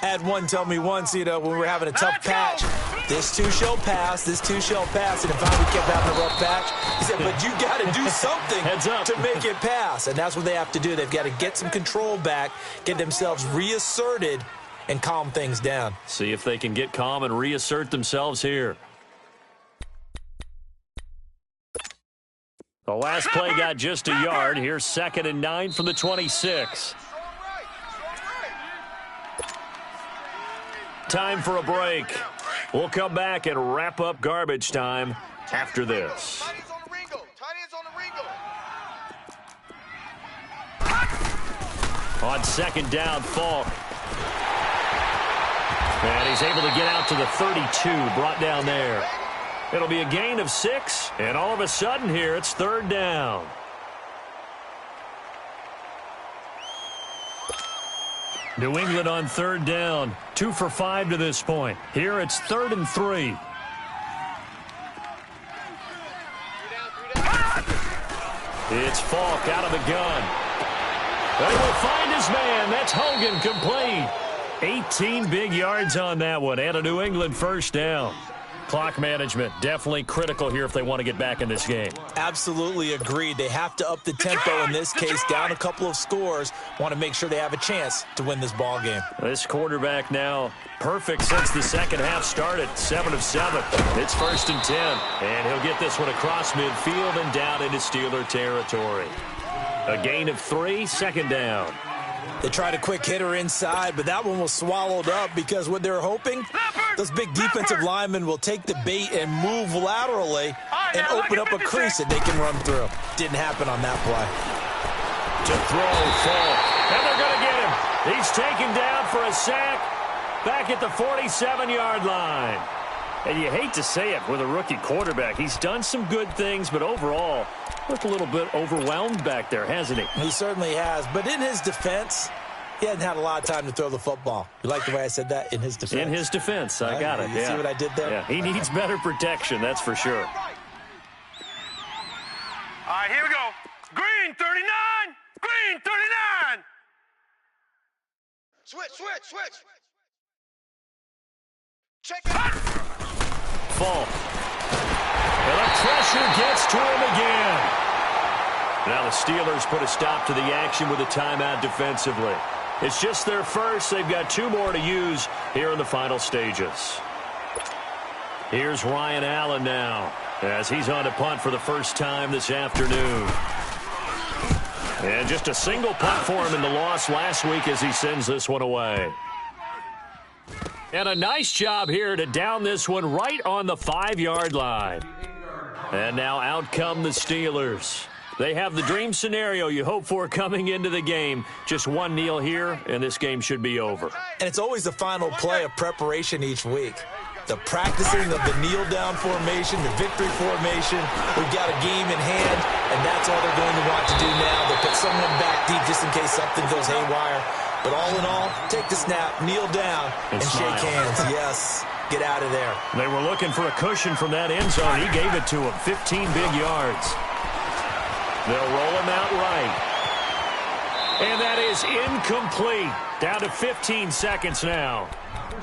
I had one tell me once, when we were having a tough patch, this too shall pass, this too shall pass. And if finally we kept having a rough patch, he said, but you got to do something to make it pass. And that's what they have to do. They've got to get some control back, get themselves reasserted, and calm things down. See if they can get calm and reassert themselves here. The last play got just a yard. Here's 2nd and 9 from the 26. Time for a break. We'll come back and wrap up garbage time after this. On 2nd down, Falk. And he's able to get out to the 32, brought down there. It'll be a gain of 6, and all of a sudden here, it's 3rd down. New England on 3rd down, 2 for 5 to this point. Here it's 3rd and 3. It's Falk out of the gun. They will find his man. That's Hogan, complete. 18 big yards on that one, and a New England 1st down. Clock management, definitely critical here if they want to get back in this game. Absolutely agreed. They have to up the tempo in this case, down a couple of scores. Want to make sure they have a chance to win this ball game. This quarterback now perfect since the second half started. 7 of 7. It's 1st and 10. And he'll get this one across midfield and down into Steeler territory. A gain of 3, 2nd down. They tried a quick hitter inside, but that one was swallowed up because what they're hoping, those big defensive linemen will take the bait and move laterally and open up a crease that they can run through. Didn't happen on that play. To throw, Falk. And they're going to get him. He's taken down for a sack back at the 47-yard line. And you hate to say it with a rookie quarterback. He's done some good things, but overall, looked a little bit overwhelmed back there, hasn't he? He certainly has. But in his defense, he hasn't had a lot of time to throw the football. You like the way I said that? In his defense. In his defense. I got it. You see what I did there? Yeah, he needs better protection, that's for sure. All right, here we go. Green 39. Green 39. Switch. Check it. Falk. And the pressure gets to him again. Now the Steelers put a stop to the action with a timeout defensively. It's just their first. They've got 2 more to use here in the final stages. Here's Ryan Allen now as he's on to punt for the first time this afternoon. And just a single punt for him in the loss last week as he sends this one away. And a nice job here to down this one right on the 5-yard line. And now out come the Steelers. They have the dream scenario you hope for coming into the game. Just one kneel here, and this game should be over. And it's always the final play of preparation each week. The practicing of the kneel-down formation, the victory formation. We've got a game in hand, and that's all they're going to want to do now. They'll put someone back deep just in case something goes haywire. But all in all, take the snap, kneel down, and shake hands. Yes, get out of there. They were looking for a cushion from that end zone. He gave it to him, 15 big yards. They'll roll him out right. And that is incomplete. Down to 15 seconds now.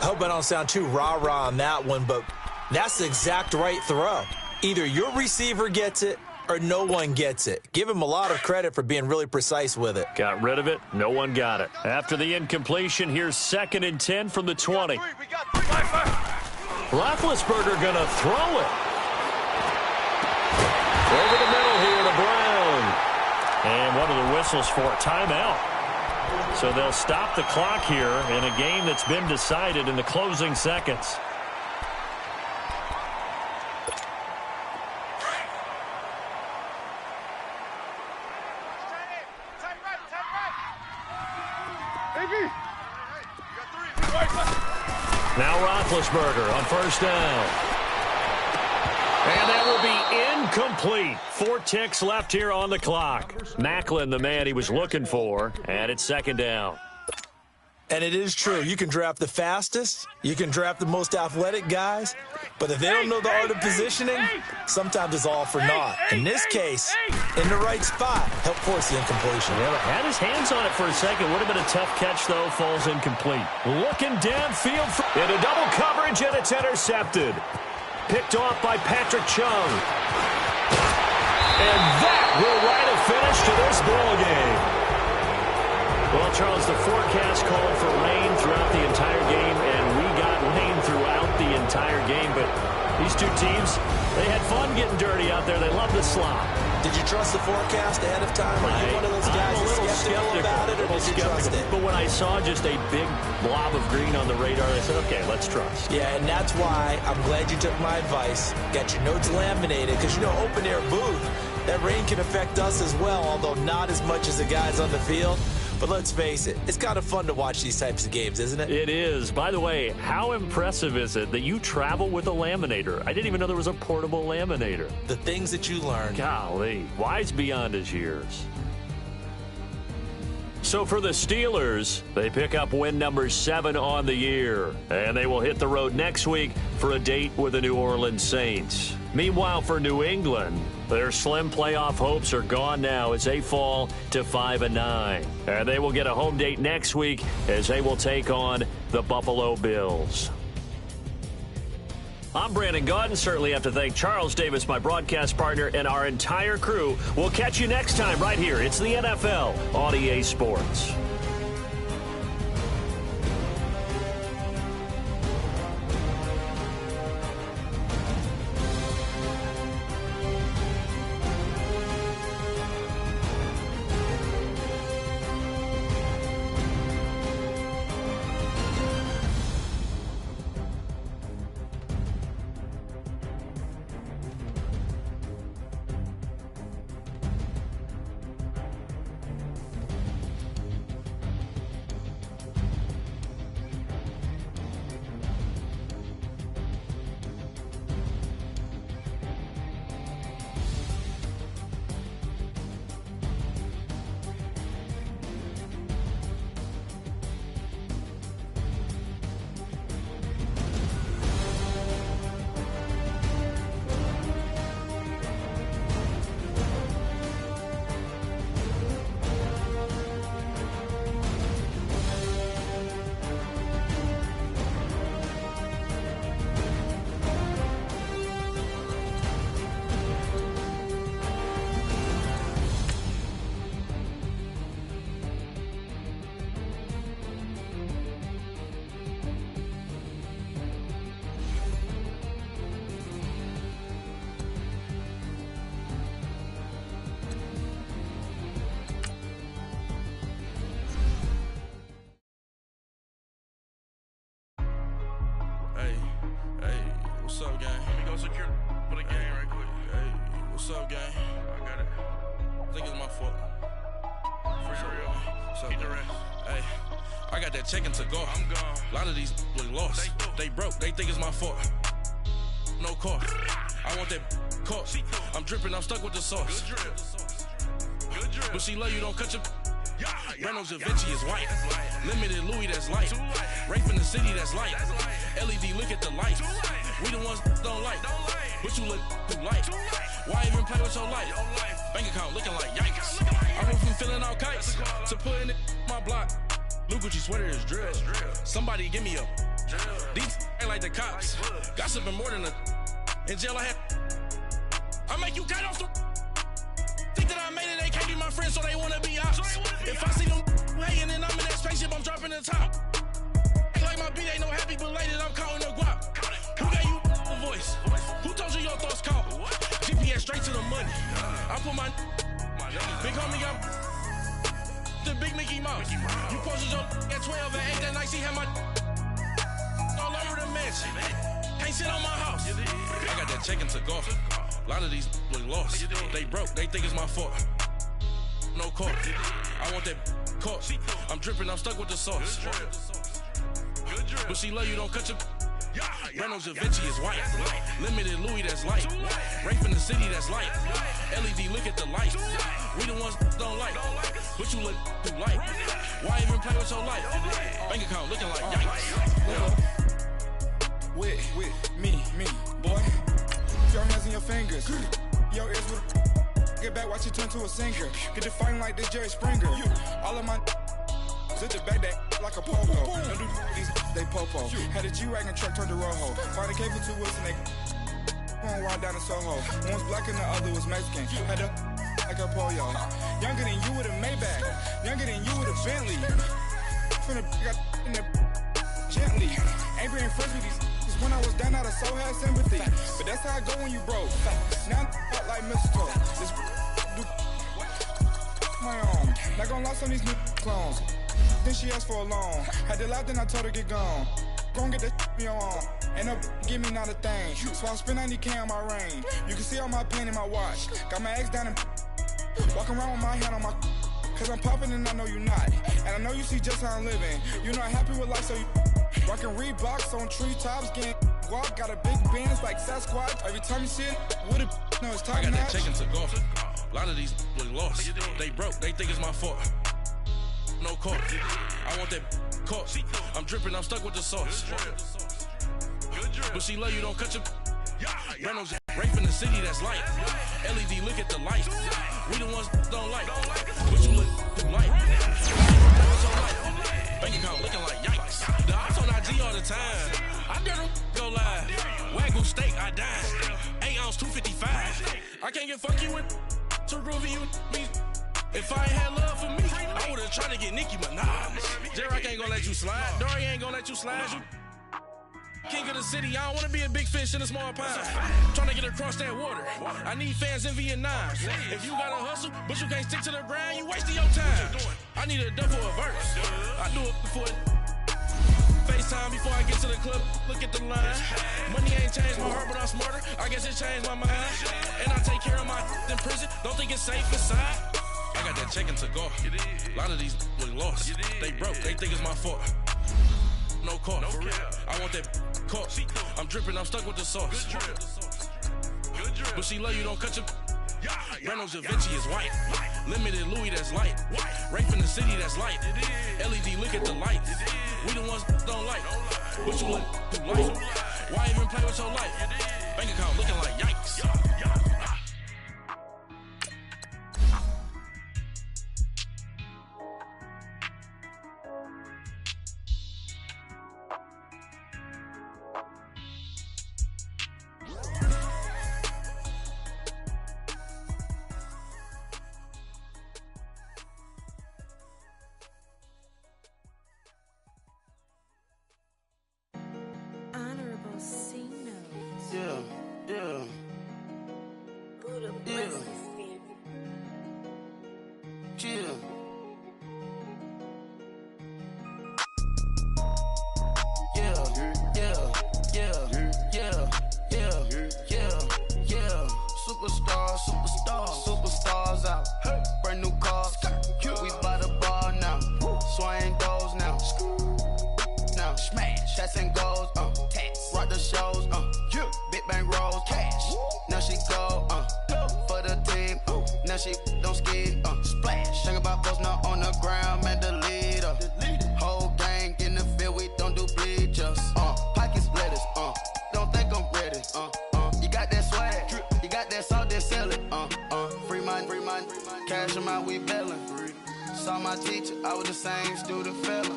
I hope I don't sound too rah-rah on that one, but that's the exact right throw. Either your receiver gets it or no one gets it. Give him a lot of credit for being really precise with it. Got rid of it. No one got it. After the incompletion, here's 2nd and 10 from the 20. Roethlisberger going to throw it. Over the middle here to Brown. And whistles for a timeout. So they'll stop the clock here in a game that's been decided in the closing seconds. Now Roethlisberger on first down. And that will be incomplete. 4 ticks left here on the clock. Macklin, the man he was looking for, and it's second down. And it is true. You can draft the fastest. You can draft the most athletic guys. But if they don't know the art of positioning, sometimes it's all for naught. In this case, in the right spot, help force the incompletion. Yeah, had his hands on it for a second. Would have been a tough catch, though. Falls incomplete. Looking downfield into double coverage, and it's intercepted. Picked off by Patrick Chung. And that will write a finish to this ball game. Well, Charles, the forecast called for rain throughout the entire game, and we got rain throughout the entire game. But these two teams, they had fun getting dirty out there. They love the slop. Did you trust the forecast ahead of time? Are you one of those guys I'm a little skeptical about it, or did you trust it? But when I saw just a big blob of green on the radar, I said, okay, let's trust. Yeah, and that's why I'm glad you took my advice. Got your notes laminated, because, you know, open-air booth, that rain can affect us as well, although not as much as the guys on the field. But let's face it, it's kind of fun to watch these types of games, isn't it? It is. By the way, how impressive is it that you travel with a laminator? I didn't even know there was a portable laminator. The things that you learn. Golly, wise beyond his years. So for the Steelers, they pick up win number 7 on the year. And they will hit the road next week for a date with the New Orleans Saints. Meanwhile, for New England, their slim playoff hopes are gone now as they fall to 5-9. And they will get a home date next week as they will take on the Buffalo Bills. I'm Brandon Gaudin. Certainly have to thank Charles Davis, my broadcast partner, and our entire crew. We'll catch you next time right here. It's the NFL on EA Sports. What's up, gang? Let me go secure for the game right quick. Hey, what's up, gang? I got it. I think it's my fault. For real. What's up, keep the rest. Hey, I got that check-in to go. I'm gone. A lot of these look lost. They broke. They think it's my fault. No car. I want that caught. I'm dripping. I'm stuck with the sauce. Good drip. Good drip. But she love you. Don't cut your... Reynolds Da Vinci is white. Limited Louis, that's light. Rape in the city, that's light. LED, look at the lights. We the ones don't like. But you look too light. Why even play with your life? Bank account looking like yikes. I went from filling out kites to putting it in my block. Blue Gucci sweater is drill. Somebody give me a. These ain't like the cops. Gossiping more than a. In jail I had. I make you cut off the. Think that I made it, they can't be my friends, so they wanna be ops. If I see them hanging and I'm in that spaceship, I'm dropping the top. Ain't like my beat ain't no happy belated, I'm counting the guap. Who gave you a voice? Who told you your thoughts count? GPS straight to the money. I put my big homie got a big Mickey Mouse. You posted your at 12 and 8 that night, she had my all over the mansion. Can't sit on my house. I got that chicken to go. A lot of these look lost. They broke, they think it's my fault. No court. I want that caught. I'm dripping, I'm stuck with the sauce. But she love you, don't cut your. Reynolds Da Vinci is white. Limited Louis, that's light. Rape in the city, that's light. LED, look at the light. We the ones don't like. But you look too light. Why even play with your life? Bank account looking like yikes. With me, boy. Your hands in your fingers. Your ears with. Get back, watch you turn to a singer. Get the fighting like this Jerry Springer. All of my. Sit the back that like a popo. Don't do these, they popo. Had a G-Wagon truck turned to Rojo. Find a cable 2 wheels and they going wild down in Soho. One was black and the other was Mexican. Had a like a pollo. Younger than you with a Maybach. Younger than you with a Bentley. From the got in the gently. Ain't being friends with these. When I was down out of soul had sympathy. But that's how I go when you broke. Now I'm like mistletoe. This do my own. Not gonna lie on these new clones. Then she asked for a loan. Had to laugh, then I told her get gone. Gon' get that me on. Ain't no give me not a thing. So I spend 90K on my range. You can see all my pain in my watch. Got my ex down and walking around with my hand on my. Cause I'm popping and I know you not. And I know you see just how I'm living. You're not happy with life, so you rockin' Reeboks on treetops, getting walk. Got a big Benz like Sasquatch. Every time you see it, with it, no, it's top I got notch. that chicken to go. A lot of these look lost. They broke, they think it's my fault. No court. I want that caught. I'm dripping, I'm stuck with the sauce. But she love you, don't cut your. Reynolds rape in the city, that's light. LED, look at the light. We the ones don't like. But you look too light. Bank account looking like yikes. The ops on IG all the time. I dare them go live. Wagyu steak, I dine. 8 ounce, 255. I can't get funky with too groovy you me. If I ain't had love for me, I would've tried to get Nicki Minaj. J-Rock ain't gonna let you slide. Dory ain't gonna let you slide. You king of the city, I don't wanna be a big fish in a small pond. Trying to get across that water. I need fans in Vietnam. If you gotta hustle, but you can't stick to the grind, you wasting your time. I need a double a verse. I do it before FaceTime before I get to the club. Look at the line. Money ain't changed my heart, but I'm smarter. I guess it changed my mind. And I take care of my in prison. Don't think it's safe inside. I got that chicken to go. A lot of these look lost. They broke, they think it's my fault. No court. I want that caught. I'm dripping, I'm stuck with the sauce. But she love you, don't cut your. Reynolds Da Vinci is white. Limited Louis, that's light. Rape in the city, that's light. LED, look at the light. We the ones don't like. But you look too light. Why even play with your life? Bank account looking like yikes. Superstars out. Brand new cars. We by the bar now. Swing doors now. Now smash. Shots and goals. Rock the shows. Big bang rolls. Cash. Now she go. For the team. Now she don't ski. Splash. Think about post now on the ground. Man, the leader. Whole gang in the field. We don't do bleachers. Pockets lettuce. Don't think I'm ready. You got that swag. You got that salt, that sell it. Free mind. Cash them out, we bailin'. Saw my teacher, I was the same student fella.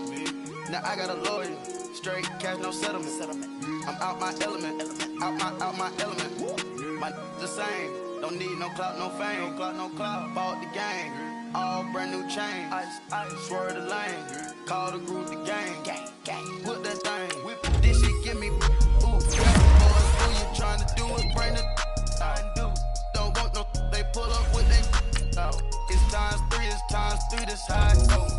Now I got a lawyer, straight cash, no settlement. I'm out my element, out my element. My the same, don't need no clout, no fame. No clout, bought the game. All brand new chain, ice, swerve the lane. Call the group the gang. Whip that thing, whip this shit, give me. Ooh, boys, who you tryna do it? Bring the I do. Don't want no, they pull up with they. It's times three, this how it goes.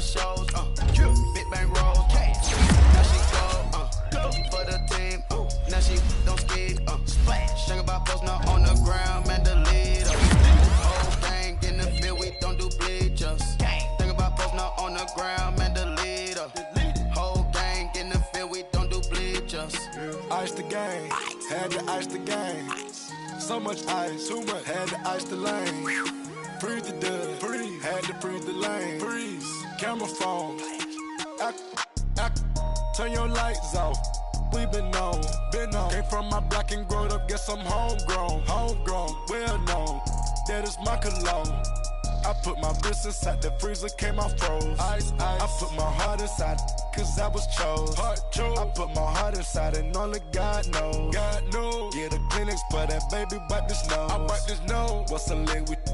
shows, big bang rolls, cash. Now she go for the team, now she don't ski, splash. Think about post now on the ground, man, the leader. Whole gang in the field, we don't do bleachers. Think about post now on the ground, man, the leader. Whole gang in the field, we don't do bleachers. Ice the game, had to ice the game. So much ice, too much, had to ice the lane. Freeze the dub, freeze, had to freeze the lane. Freeze, camera phone. Turn your lights off. We been on. Came from my block and growed up, guess I'm homegrown, well known. That is my cologne. I put my wrist inside the freezer, came out froze. Ice. I put my heart inside, cause I was chose. I put my heart inside and only God knows. Yeah, the clinics, but that baby wipe this nose. I wipe this nose. What's a leg with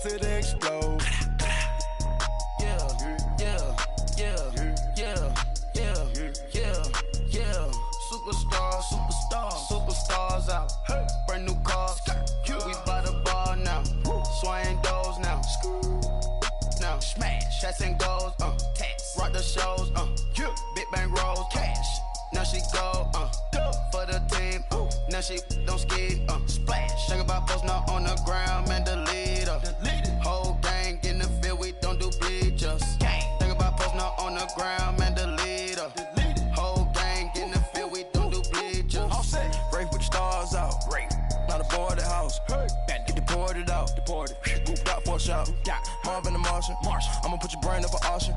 till they explode? Superstars out. Brand new cars. We by the bar now. Swaying doors now. Now smash. Shots and goals. Rock the shows. Big bang rolls. Cash. Now she go. For the team. Now she don't ski. Splash. Think about post now on the ground, man, the leader. Whole gang in the field, we don't do bleachers. Think about post now on the ground, man, the leader. Whole gang in the field, we don't do bleachers. Rafe with the stars out. Not aboard the house. Get deported out. Moved out for a shot. Marvin the Martian. I'ma put your brain up for auction.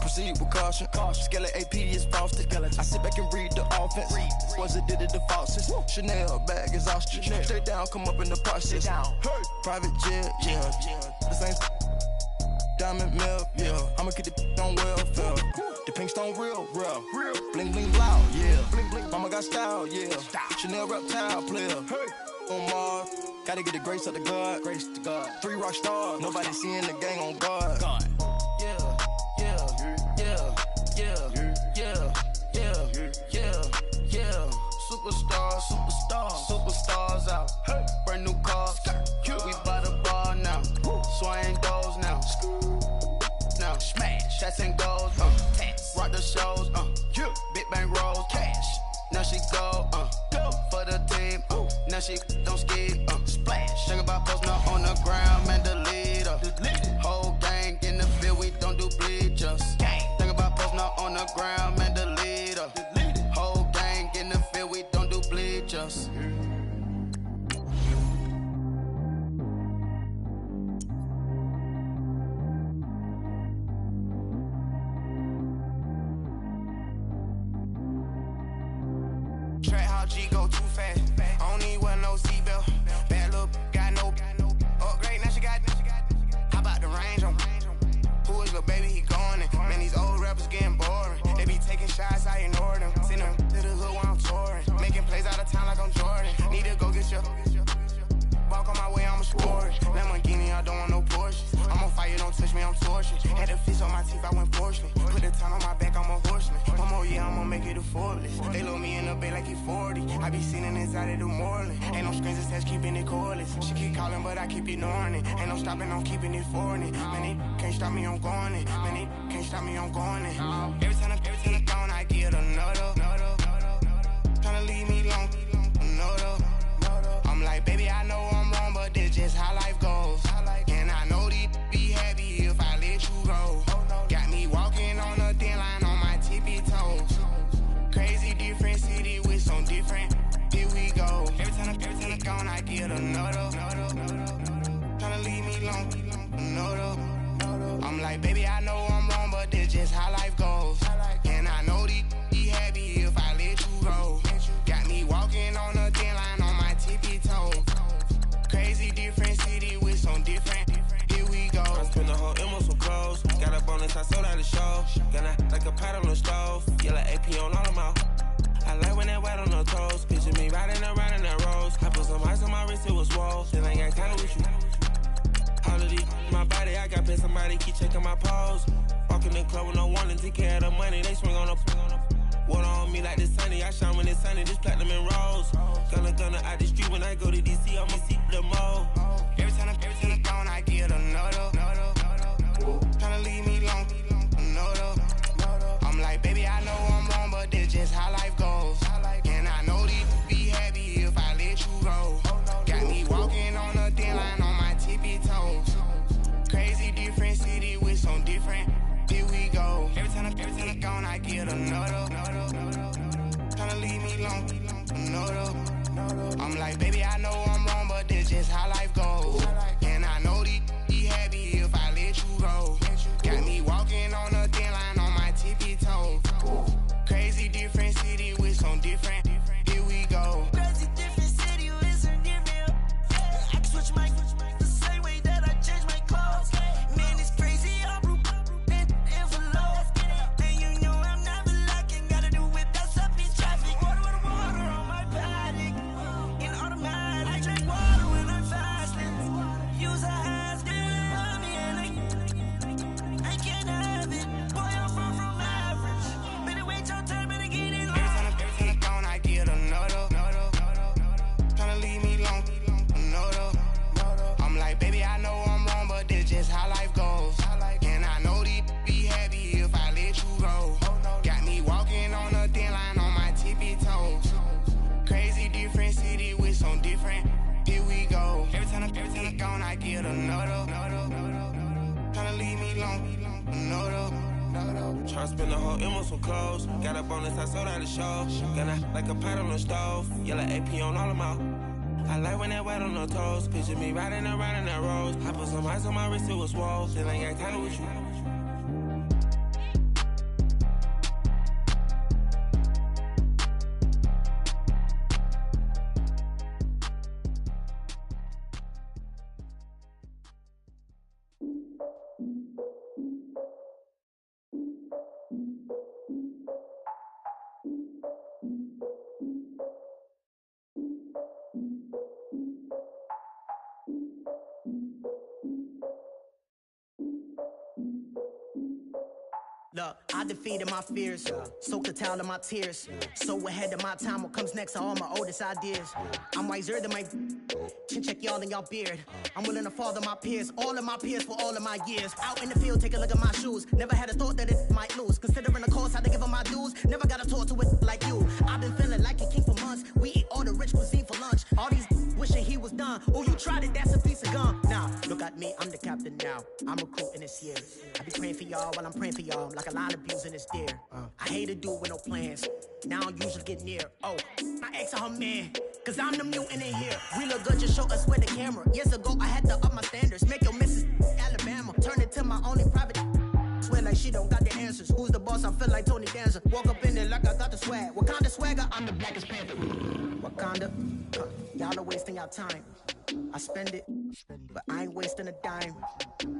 Proceed with caution. Skeleton AP is frosted. I sit back and read the offense. Was it did it the falsest? Chanel bag is ostrich. Stay down, come up in the process. Private jet, yeah. The same diamond milk, yeah. I'ma get the on welfare. The pink stone real. Bling bling loud, yeah. Mama got style, yeah. Chanel reptile player. On Mars, gotta get the grace of the God. 3 rock stars, nobody seeing the gang on guard. Superstars out. Brand new cars. We by the bar now. Swaying doors now. Now smash. Shots and goals. Rock the shows. Big bang rolls. Cash. Now she go. For the team. Now she don't ski. Splash. Think about post now on the ground, man, the leader. Whole gang in the field, we don't do bleachers. Think about post now on the ground, man, the leader. Whole gang in the field, we don't do bleachers. Track how G go too fast. I don't need one no seatbelt. Bad look, got no upgrade. Now she got. How about the range on? Who is little baby? He going in. Man, these old rappers getting boring. They be taking shots, I ignore them. Send them to the hood while I'm touring. Making plays out of town like I'm Jordan. Need to go get your. Walk on my way, I'ma score it. Lamborghini, I don't want no Porsche. I'm on fire, don't touch me, I'm torching. Had the fish on my teeth, I went fortunate. Put the time on my back, I'm a horseman. One more year, I'ma make it a Forbes. They load me in the bay like he 40. I be sitting inside of the Moreland. Ain't no strings attached, keeping it cordless. She keep calling, but I keep ignoring it. Ain't no stopping, I'm keeping it for it. Man, they can't stop me, I'm going it. Man, they can't stop me, I'm going it. Every time I'm gone, I get another. Tryna leave me alone, another. I'm like, baby, I know I'm wrong, but this just how life goes. And I know these be happy if I let you go. Got me walking on a thin line on my tippy toes. Crazy different city with some different. Here we go. Every time I'm gone, I get another. Tryna leave me alone, another. I'm like, baby, I know I'm wrong, but this just how life goes. And I know these be happy if I let you go. Got me walking on a thin line on my tippy toes. Crazy different city with some different. Here we go. I spent the whole M on some clothes. Got a bonus, I sold out the show. Got like a pot on the stove. Yellow AP on all of my. I like when that white on the toes. Picture me riding around in that rose. I put some ice on my wrist, it was swole. Then I got tired with you. Holiday, my body, I got paid somebody keep checking my pose. Walk in the club with no warning, take care of the money. They swing on the. Water on me like the sunny, I shine when it's sunny, this platinum and rose. Gonna out the street when I go to DC, I'ma see the mall. Every time I'm gone, I get another. Tryna leave me alone, different. Here we go. Every time I gone, I get another. Tryna leave me alone, another. I'm like, baby, I know I'm wrong, but this just how life goes. And I know these be happy if I let you go. Got me walking on a thin line on my tippy toes. Crazy different city with some different. Here we go. Crazy different city with some different. I can switch my the same way that I change my clothes. Man, it's crazy. I'm envelope. And you know I'm never lacking. Gotta do with that stuff in traffic. Water on my paddock. In automatic. I drink water when I'm fasting. Use a has on me and I can't have it. Boy, I'm far from average. Better wait your turn, better get in line. Every time I gone, I get another. Tryna leave me alone, another. I'm like, baby, I know I'm wrong, but this just how life goes. And I know these be happy if I let you go. Got me walking on a thin line on my tippy toes. Crazy different city with some different. Here we go. Every time I gone, I get another. Tryna leave me alone, another. Tryna spend the whole M on some clothes. Got up on this, I sold out the show. Gonna like a pot on the stove. Yellow AP on all of my. I like when that wet on the toes. Picture me riding around in that rose. I put some ice on my wrist, it was swole. Then I got kinda with you. Look, I defeated my fears, soaked the towel of my tears. So ahead of my time, what comes next are all my oldest ideas. I'm wiser than my chin check y'all in y'all beard. I'm willing to father my peers, all of my peers for all of my years. Out in the field, take a look at my shoes. Never had a thought that it might lose. Considering the cost, how to give them my dues. Never got a talk to it like you. I've been feeling like a king for months. We eat all the rich cuisine for lunch. All these wishing he was done. Oh, you tried it, that's a piece of gum. Now, look at me, I'm the captain now. I'm recruiting this year. I be praying for y'all while I'm praying for y'all. Like a line of abusing this deer. I hate to do with no plans. Now I usually get near. Oh, my ex are her man. Cause I'm the mutant in here. We look good, just show us where the camera. Years ago, I had to up my standards. Make your missus Alabama. Turn it to my only private. Swear like she don't got the answers. Who's the boss? I feel like Tony Danza. Walk up in there like I got the swag. What kind of swagger? I'm the blackest panther. Wakanda. Y'all are wasting our time. I spend it, but I ain't wasting a dime.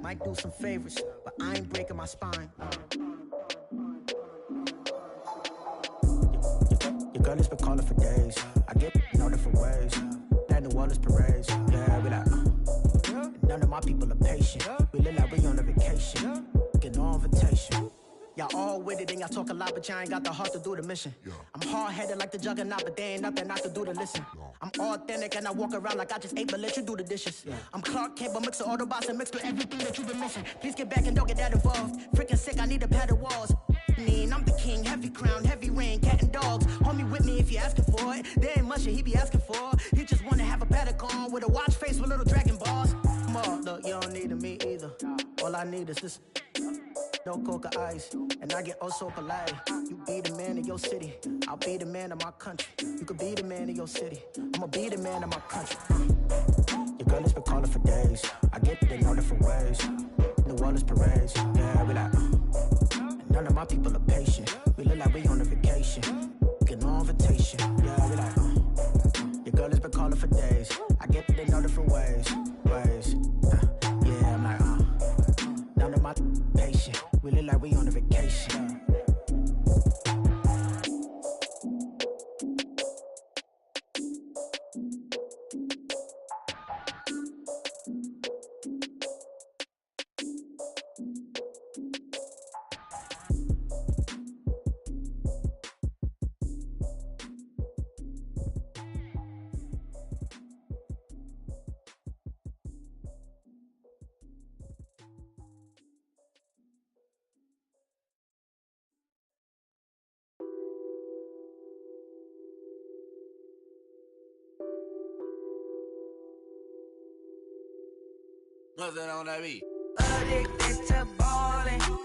Might do some favors, but I ain't breaking my spine. Your girl has been calling for days. I get in all different ways. That New Orleans parades. Yeah, we like, none of my people are patient. We live like we on a vacation. Get no invitation. Y'all all with it and y'all talk a lot, but y'all ain't got the heart to do the mission. I'm hard-headed like the juggernaut, but there ain't nothing I can do to listen. I'm authentic and I walk around like I just ate, but let you do the dishes. I'm Clark Kent, but mix of Autobots and mix with everything that you've been missing. Please get back and don't get that involved. Freaking sick, I need a pad of walls. I'm the king, heavy crown, heavy rain, cat and dogs. Homie with me if you're asking for it. There ain't much that he be asking for. He just wanna have a paddock on with a watch face with little dragon balls. More, look, you don't need me either. All I need is this. No coca ice, and I get oh so polite. You be the man of your city, I'll be the man of my country. You could be the man of your city, I'ma be the man of my country. Your girl has been calling for days. I get it in all different ways. New Orleans parades, yeah, we like. None of my people are patient. We look like we on a vacation. Get no invitation, yeah, we like. Your girl has been calling for days. I get it in all different ways. Yeah, I'm like, none of my patient. We look like we on a vacation. What's that on that beat? Addicted to ballin'.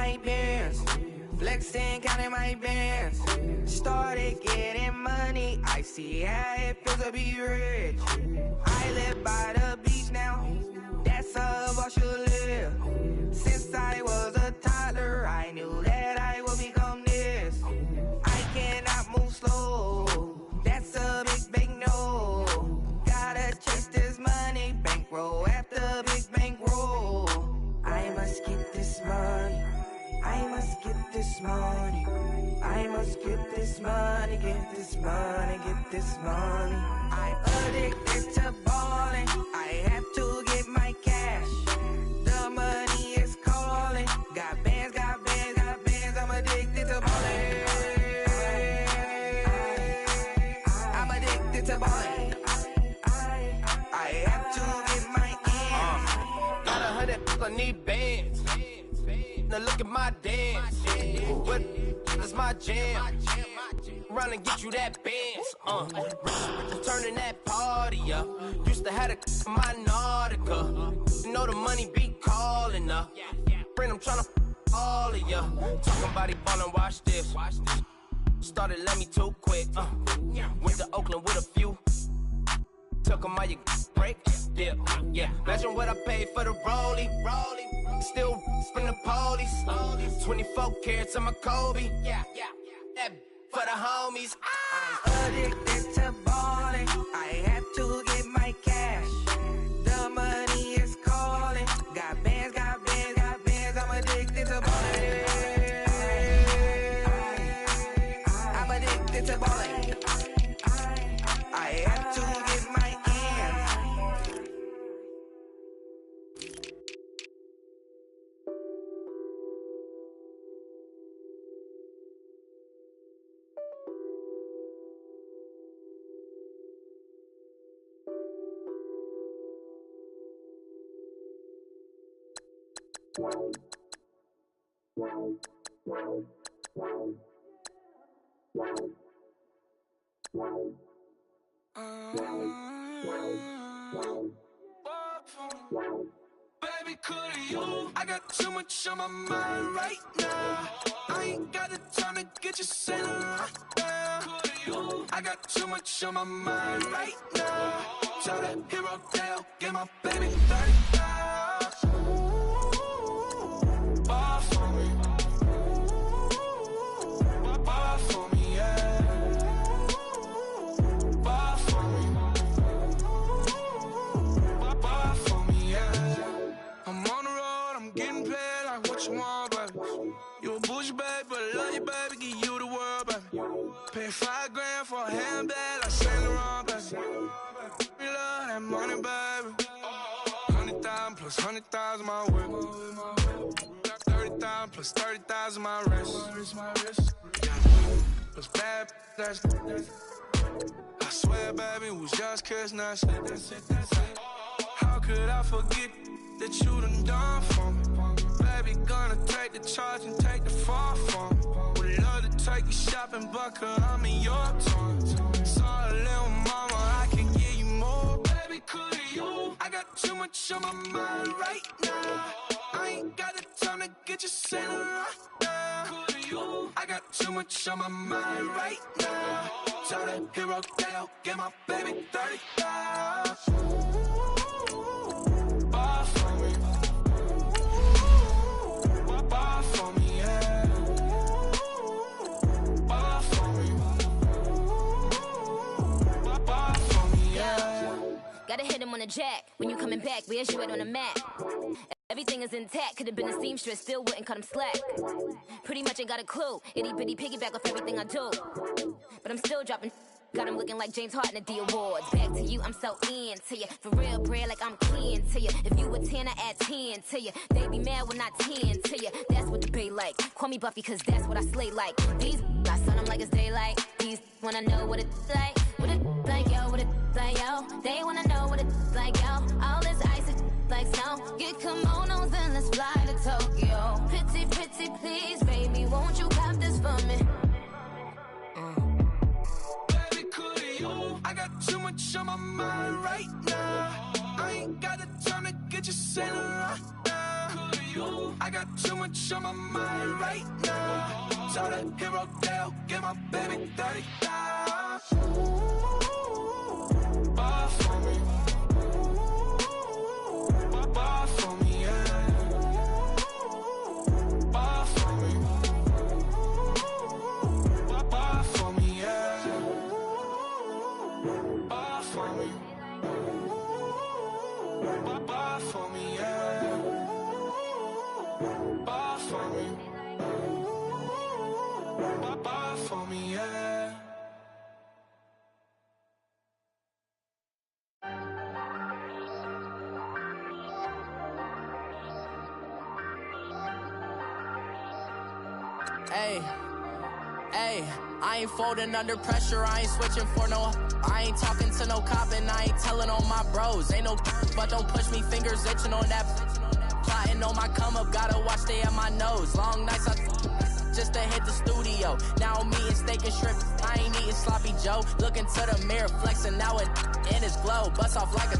my bands. Flexing, counting my bands. Started getting money. I see how it feels to be rich. I live by the beach now. That's how I should live. Since I was a toddler, I knew that I would become this. I cannot move slow. That's a big no. Gotta chase this money. Bankroll after big bankroll. I must get this money. I must get this money. I must get this money. Get this money. Get this money. I'm addicted to balling. I have to get my cash. The money is calling. Got bands, got bands, got bands. I'm addicted to balling. I'm addicted to balling. I have to get my ends. Got 100, I need bands. Now look at my dance. What is my jam? Run and get you that bands. Turning that party up. Used to have a my Nautica. You know the money be calling up. Friend, I'm tryna all of ya. Talking about it ballin', watch this. Started let me too quick. Went to Oakland with a few. Took 'em all you break. Dip. Yeah. Imagine what I paid for the rollie. Still from the police. 24 carats on my Kobe. Yeah. That for the homies. I'm addicted to balling. I have to get my cash. The money is calling. Got bands, got bands, got bands. I'm addicted to balling. I'm addicted to balling. I have to get my ends. Baby, could you? I got too much on my mind right now. I ain't got the time to get you sailing right now. Could you? I got too much on my mind right now. Tell that hero Dale, get my baby 30,000. Bar for me. Bar for me, yeah. Bar for me. Bar for me, yeah. I'm on the road, I'm getting paid like what you want, baby. You a bougie, baby, but I love you, baby. Give you the world, baby. Pay $5 grand for a handbag like Saint Laurent, baby. We love that money, baby. 100,000 plus 100,000 my whip. 30,000 plus 30,000 my wrist. Plus bad, that's I swear, baby, it was just kiss, that's it. How could I forget that you done for me? Baby, gonna take the charge and take the fall from me. Would love to take you shopping, but cause I'm in your time. Sorry, little mama, I can give you more. Baby, could you? I got too much on my mind right now. I ain't got the time to get you sailing right now. Could you? I got too much on my mind right now. Tell that hero Dale, get my baby 30,000. Bar for me. Bar for me, yeah. Bar for me. Bar for me, yeah. Gotta hit him on the jack. When you coming back, where's you at on the map? Everything is intact, could've been a seamstress, still wouldn't cut him slack. Pretty much ain't got a clue, itty bitty piggyback off everything I do. But I'm still dropping, got him looking like James Harden at the awards. Back to you, I'm so into you, for real bread like I'm kin to you. If you a 10, I add 10 to you. They be mad when I 10 to you, that's what the bay like. Call me Buffy cause that's what I slay like. These, I son them like it's daylight. These wanna know what it's like. What it like, yo, what it like, yo. They wanna know what it's like, yo. All this ice is like snow. Get kimonos and let's fly to Tokyo. Pretty, pretty, please, baby, won't you cop this for me? Baby, could you? I got too much on my mind right now. I ain't got the time to get you sailing right now. Could you? I I got too much on my mind right now. Tell the hero Dale, give my baby 30,000. Buy for me. Buy for me, yeah. Buy for me. Buy for me, yeah. Buy for me. Buy for me, yeah. Buy for me. Buy for me, yeah. Hey, I ain't folding under pressure, I ain't switching for no. I ain't talking to no cop and I ain't telling on my bros. Ain't no but don't push me, fingers itching on that. Plotting on my come up, gotta watch stay at my nose. Long nights I just to hit the studio. Now I'm eating steak and shrimp, I ain't eating sloppy Joe. Looking to the mirror, flexing now it in his glow. Bust off like a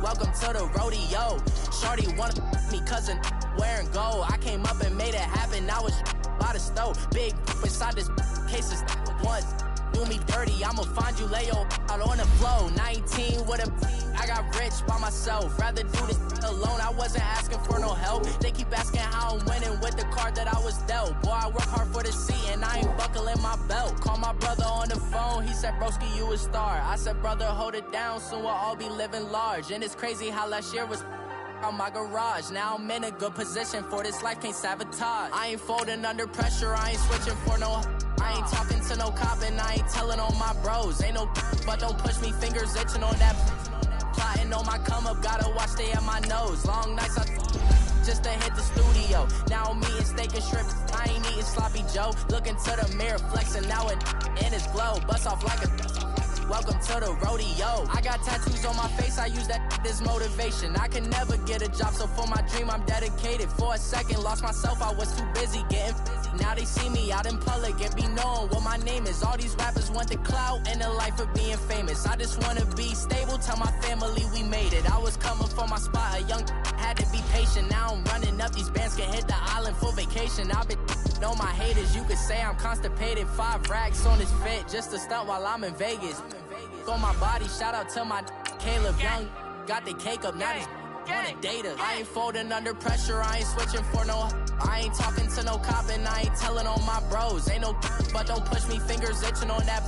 welcome to the rodeo. Shorty wanna me cousin wearing gold. I came up and made it happen, now it's by the stove. Big inside this case is once do me dirty, I'ma find you lay your out on the floor. 19 with a I got rich by myself, rather do this alone. I wasn't asking for no help. They keep asking how I'm winning with the card that I was dealt. Boy, I work hard for the seat and I ain't buckling my belt. Call my brother on the phone, he said, broski, you a star. I said, brother, hold it down, soon we'll all be living large. And it's crazy how last year was on my garage. Now I'm in a good position for this life, can't sabotage. I ain't folding under pressure, I ain't switching for no. I ain't talking to no cop and I ain't telling on my bros. Ain't no but don't push me, fingers itching on that. Plotting on my come up, gotta watch stay at my nose. Long nights I just to hit the studio. Now I'm eating steak and shrimp, I ain't eating sloppy Joe. Looking to the mirror, flexing now it in his glow. Bust off like a welcome to the rodeo. I got tattoos on my face, I use that as motivation. I can never get a job, so for my dream I'm dedicated. For a second, lost myself, I was too busy getting now they see me out in public and be known what my name is. All these rappers want the clout and the life of being famous. I just wanna be stable, tell my family we made it. I was coming for my spot, a young had to be patient. Now I'm running up, these bands can hit the island for vacation. I've been know my haters, you could say I'm constipated. 5 racks on this fit, just to stunt while I'm in Vegas. On my body, shout out to my Caleb Young. Got the cake up, now he's on a data. I ain't folding under pressure, I ain't switching for no. I ain't talking to no cop and I ain't telling on my bros. Ain't no but don't push me, fingers itching on that.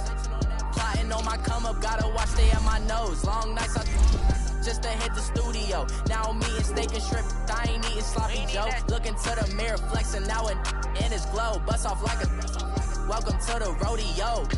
Plotting on my come up, gotta watch stay at my nose. Long nights I just to hit the studio. Now I'm eating steak and shrimp, I ain't eating sloppy Joe. Looking to the mirror, flexing now it in his glow. Bust off like a welcome to the rodeo.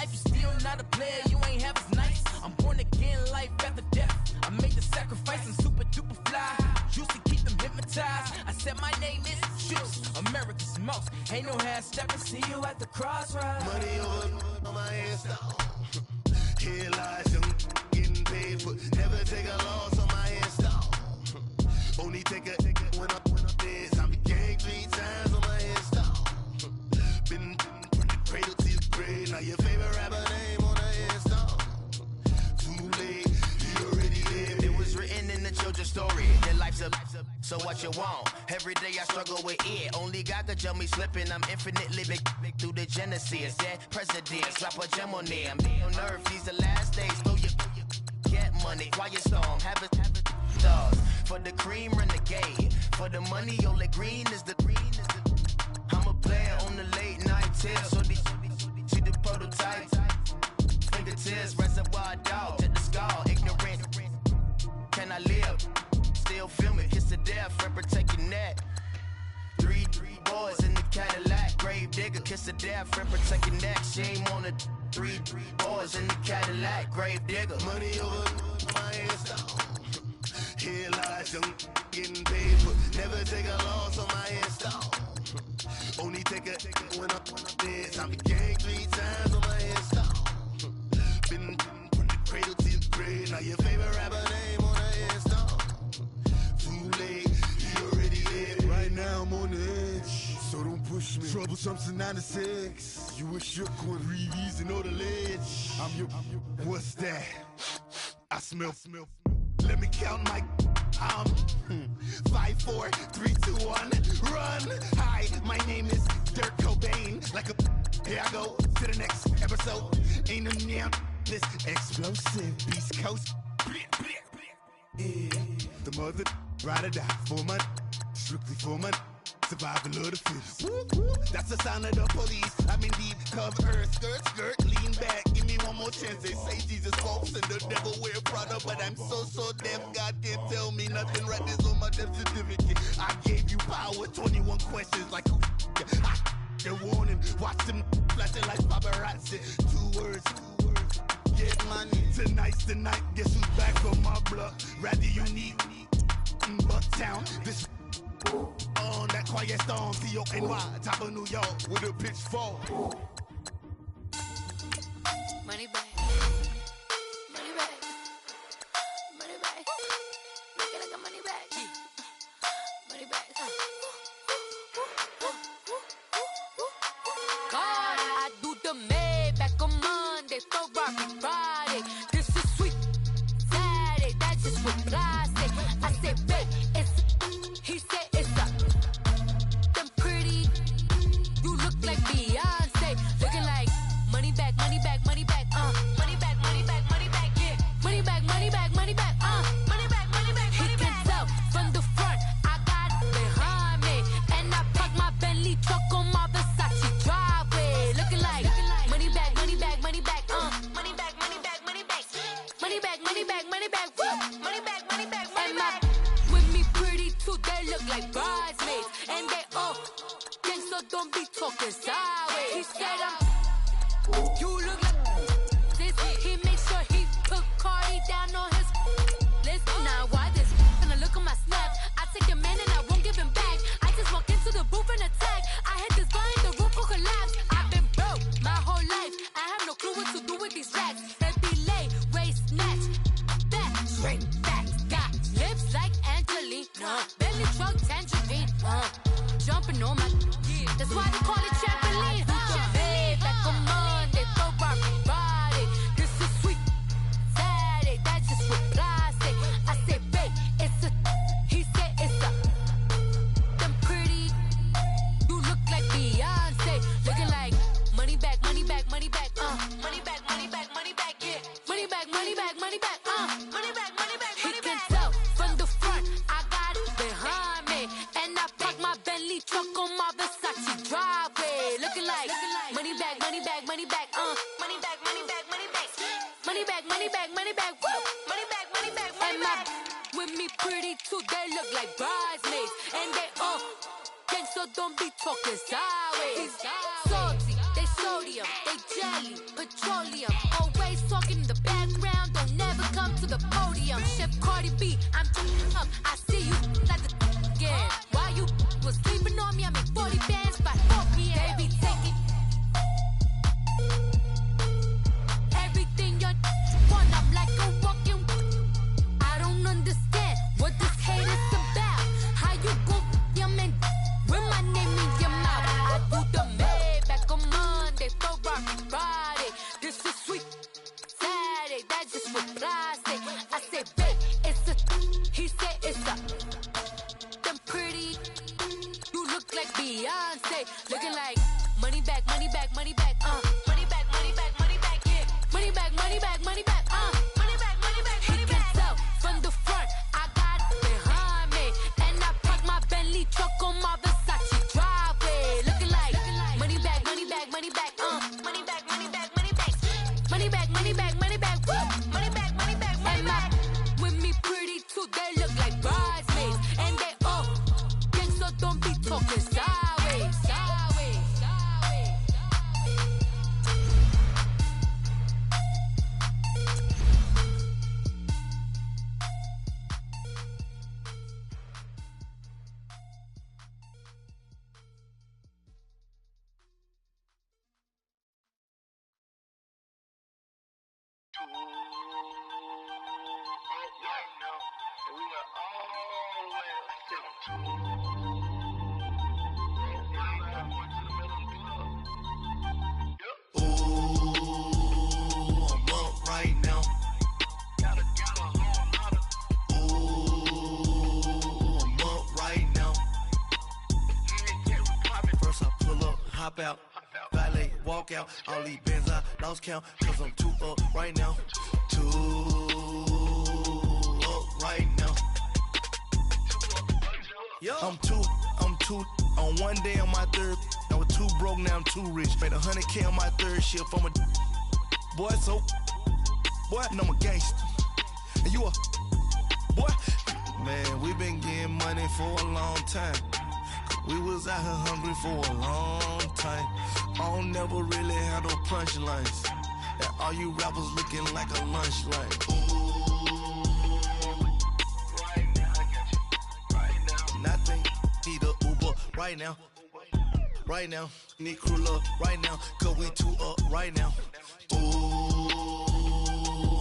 life, you still not a player, you ain't half as nice. I'm born again, life after death. I made the sacrifice, I'm super duper fly. Used to keep them hypnotized. I said my name is Juice, America's most. Ain't no half stepping, see you at the crossroads. Money over on my hairstyle. Here lies young, getting paid, but never take a loss on my hairstyle. Only take a when I'm dead. I became 3 times on my hairstyle. Been from the cradle to the grave. Now your favorite rapper name on the hairstyle. Too late, you already lived. It was written in the children's story. Their life's a so what you want? Every day I struggle with it. Only God could jump me slipping. I'm infinitely big through the genesis. Dead presidents, drop a gem on them. On earth, these the last days. Throw your get money, quiet storm. Have it stars. For the cream, renegade. For the money, only green is the I'm a player on the late night tier. So these see the prototype. Fingertips, reservoir dog. Check the skull, ignorant. Can I live? Still film it, kiss to death, friend protect your neck. 3 boys in the Cadillac, grave digger, kiss to death, friend protect your neck. Shame on the 3 boys in the Cadillac, grave digger. Money over my hairstyle. Here lies young, getting paid, but never take a loss on my hairstyle. Only take a when I'm dead. I became 3 times on my hairstyle. Been from the cradle to the grave. Now your favorite rapper name on the hairstyle. Too late, you already lived. Right now I'm on the edge, so don't push me. Troublesome to 9 to 6. You a shook one, breathe easy, know the ledge. I'm your, what's that? I smell. Let me count my 5, 4, 3, 2, 1, run. Hi, my name is Dirk Cobain. Like a, here I go to the next episode. Ain't no damn this explosive Beast Coast. Yeah. The mother ride or die for my strictly for my survival of the fittest. That's the sound of the police. I'm in deep cover earth, skirt, lean back. Give me one more chance. They say Jesus walks and the devil wear Prada, but I'm so deaf. God can't tell me nothing. Right there's on my death certificate. I gave you power. 21 questions like who? They're warning. Watch them flashing like paparazzi. 2 words. Get money. Tonight's the night. Guess who's back on my block? Rather unique. Bucktown. This on that quiet storm, T-O-N-Y, top of New York, with a pitchfork. Money back. Money back. Money back. Make it like a money back. Money back. God, I do the Maybach on Monday, Ferrari Friday. This is sweet Saturday, that's just with plastic. I said, babe, he said it's a them pretty. You look like Beyonce, looking like money back, money back, money back, money back, money back, money back, yeah, money back, money back, money back, money back, money back. He can tell from the front, I got it behind me, and I park my Bentley truck on my Versace driveway, looking like money back, money back, money back, money back, money back, money back, money back, money back, money back, money back, money back, money back. Too, they look like bridesmaids, and they all gang, so don't be talking sideways. He said, you look like this. He made sure he put Cardi down on his list. Now why this? Gonna look at my snaps. I take a man and I won't give him back. I just walk into the booth and attack. I hit this guy in the roof will collapse. I've been broke my whole life. I have no clue what to do with these racks. That delay, waist snatch, back, straight back. Got lips like Angelina. Belly truck tangerine, jumping on my, that's why they call it trampoline. Back on Monday, Ferrari Friday. This is sweet Saturday, that's just with plastic. I said, babe, it's a, he said it's a, them pretty. You look like Beyonce, looking like money back, money back, money back, money back, money back, money back, yeah, money back, money back, money back, money back, money back. He can tell from the front, I got it behind me, and I park my Bentley truck on my Versace driveway, looking like money back, money back, money back, money back, money back, money back, money back, money back, money back, woo, money back, money back, money back. With me pretty too, they look like bridesmaids, and they all gang, so don't be talking sideways. Salty, they sodium, they jelly, petroleum. Always talking in the background, don't never come to the podium. Chef Cardi B, I'm up. I see you like the again. While you was sleeping on me, I make 40 bands by 4 p.m. Baby, take it. Everything you want, I'm like a walking. I don't understand what this hate is about. How you go, your man, with my name in your mouth. I do the Maybach on Monday, for Friday. This is sweet Saturday, that's just what I say. I say, babe, it's a, he said it's a, them pretty, you look like Beyonce, looking like money back, money back, money back, money back, money back, money back, yeah, money back, money back, money back, money back, money back, he can tell from the front, I got it behind me, and I park my Bentley truck on my Versace driveway, looking like money back, money back, money back, money back, money back, money back, money back, money back, money back, money back, money back, money back, with me pretty too, they look like bridesmaids, and they all gang, so don't be talking sideways, sideways, sideways. Hop out, valet, walk out. All these bands I lost count, cause I'm too up right now. Too up right now. I'm too on one day on my third. I was too broke, now I'm too rich. Made 100K on my third shift. I'm a boy, so boy, and I'm a gangster. And you a boy. Man, we been getting money for a long time. We was out here hungry for a long time. I don't never really have no punchlines. And all you rappers looking like a lunch line. Right now, I got you. Right now. Nothing. Need a Uber right now. Right now. Need crew love right now. Cause we too up right now. Ooh,